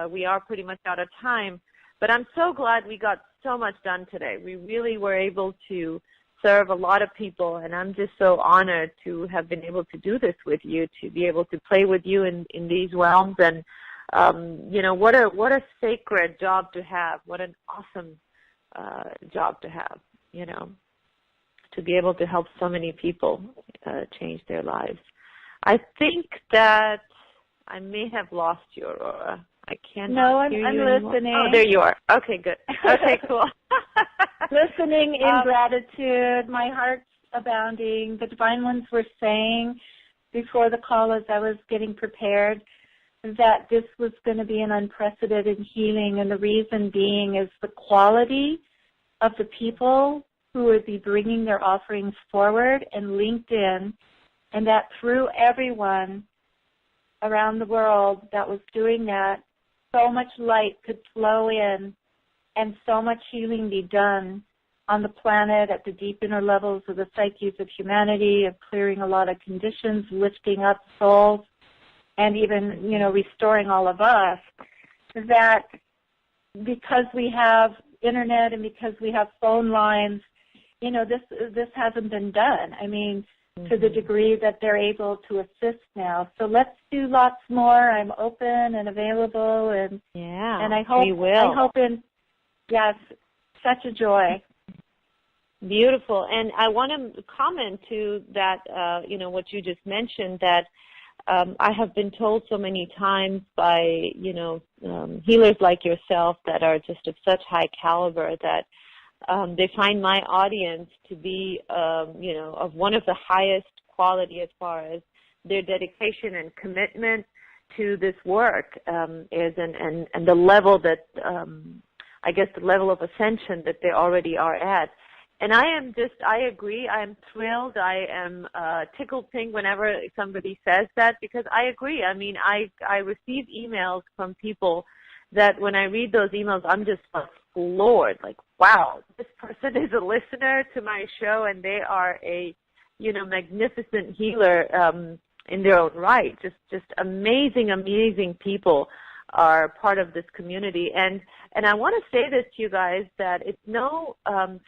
We are pretty much out of time, but I'm so glad we got so much done today. We really were able to serve a lot of people, and I'm just so honored to have been able to do this with you, to be able to play with you in these realms. And what a sacred job to have. What an awesome job to have, to be able to help so many people change their lives. I think that I may have lost you, Aurora. I can't hear you anymore. Listening. Oh, there you are. Okay, good. Okay, cool. Listening in gratitude, my heart's abounding. The Divine Ones were saying before the call as I was getting prepared that this was going to be an unprecedented healing, and the reason being is the quality of the people who would be bringing their offerings forward and linked in, and that through everyone around the world that was doing that, so much light could flow in and so much healing be done on the planet at the deep inner levels of the psyches of humanity, of clearing a lot of conditions, lifting up souls, and even, restoring all of us, that because we have internet and because we have phone lines, this hasn't been done. I mean, to the degree that they're able to assist now. So let's do lots more. I'm open and available, and I hope we will. Yes, such a joy. Beautiful. And I want to comment to that, what you just mentioned, that I have been told so many times by, healers like yourself that are just of such high caliber that they find my audience to be, of one of the highest quality as far as their dedication and commitment to this work is, and the level that, the level of ascension that they already are at. And I agree. I am thrilled. I am tickled pink whenever somebody says that, because I agree. I mean, I receive emails from people that when I read those emails, I'm just floored. Like, wow, this person is a listener to my show, and they are a, magnificent healer in their own right. Just amazing people are part of this community. And I want to say this to you guys, that it's no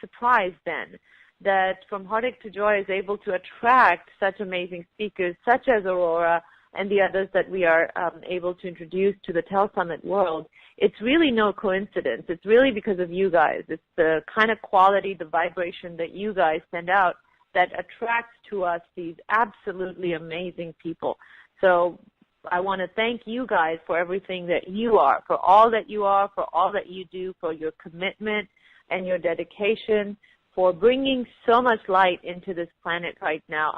surprise then that From Heartache to Joy is able to attract such amazing speakers such as Aurora and the others that we are able to introduce to the Telsummit world. It's really no coincidence. It's really because of you guys. It's the kind of quality, the vibration that you guys send out that attracts to us these absolutely amazing people. So I want to thank you guys for everything that you are, for all that you are, for all that you do, for your commitment and your dedication, for bringing so much light into this planet right now.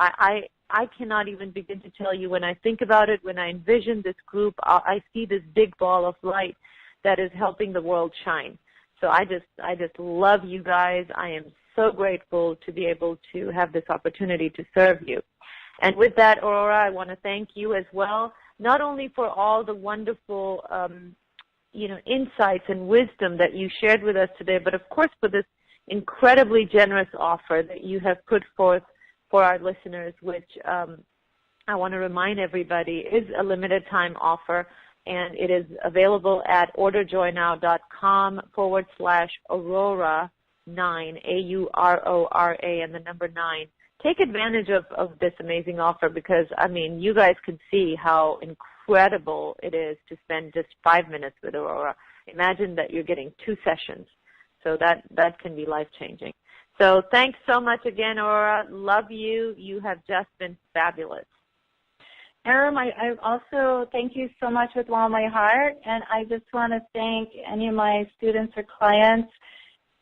I cannot even begin to tell you, when I think about it, when I envision this group, I see this big ball of light that is helping the world shine. So I just love you guys. I am so grateful to be able to have this opportunity to serve you. And with that, Aurora, I want to thank you as well, not only for all the wonderful, insights and wisdom that you shared with us today, but of course for this incredibly generous offer that you have put forth for our listeners, which I want to remind everybody is a limited time offer, and it is available at orderjoynow.com/Aurora9, AURORA, and the number 9. Take advantage of this amazing offer, because, I mean, you guys can see how incredible it is to spend just 5 minutes with Aurora. Imagine that you're getting 2 sessions. So that can be life-changing. So thanks so much again, Aurora. Love you. You have just been fabulous. Eram, I also thank you so much with all my heart, and I just want to thank any of my students or clients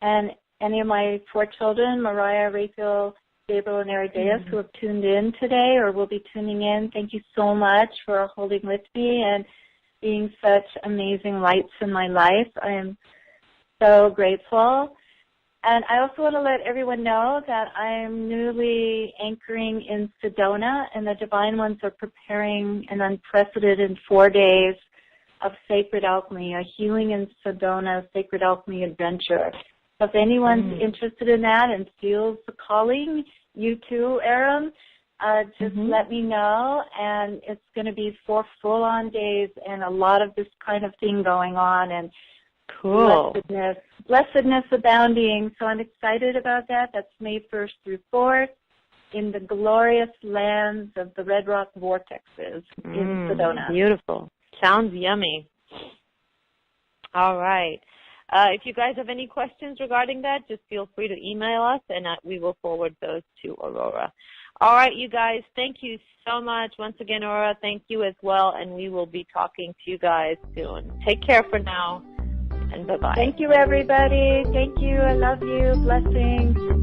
and any of my 4 children, Mariah, Rachel, Gabriel, and Arideus, who have tuned in today or will be tuning in. Thank you so much for holding with me and being such amazing lights in my life. I am so grateful. And I also want to let everyone know that I'm newly anchoring in Sedona, and the Divine Ones are preparing an unprecedented 4 days of sacred alchemy, a healing in Sedona sacred alchemy adventure. So if anyone's interested in that and feels the calling, you too, Eram, just let me know. And it's going to be 4 full-on days and a lot of this kind of thing going on. And cool. Blessedness abounding. So I'm excited about that. That's May 1st through 4th in the glorious lands of the Red Rock Vortexes in Sedona. Beautiful. Sounds yummy. All right. If you guys have any questions regarding that, just feel free to email us, and we will forward those to Aurora. All right, you guys, thank you so much. Once again, Aurora, thank you as well, and we will be talking to you guys soon. Take care for now, and bye-bye. Thank you, everybody. Thank you. I love you. Blessings.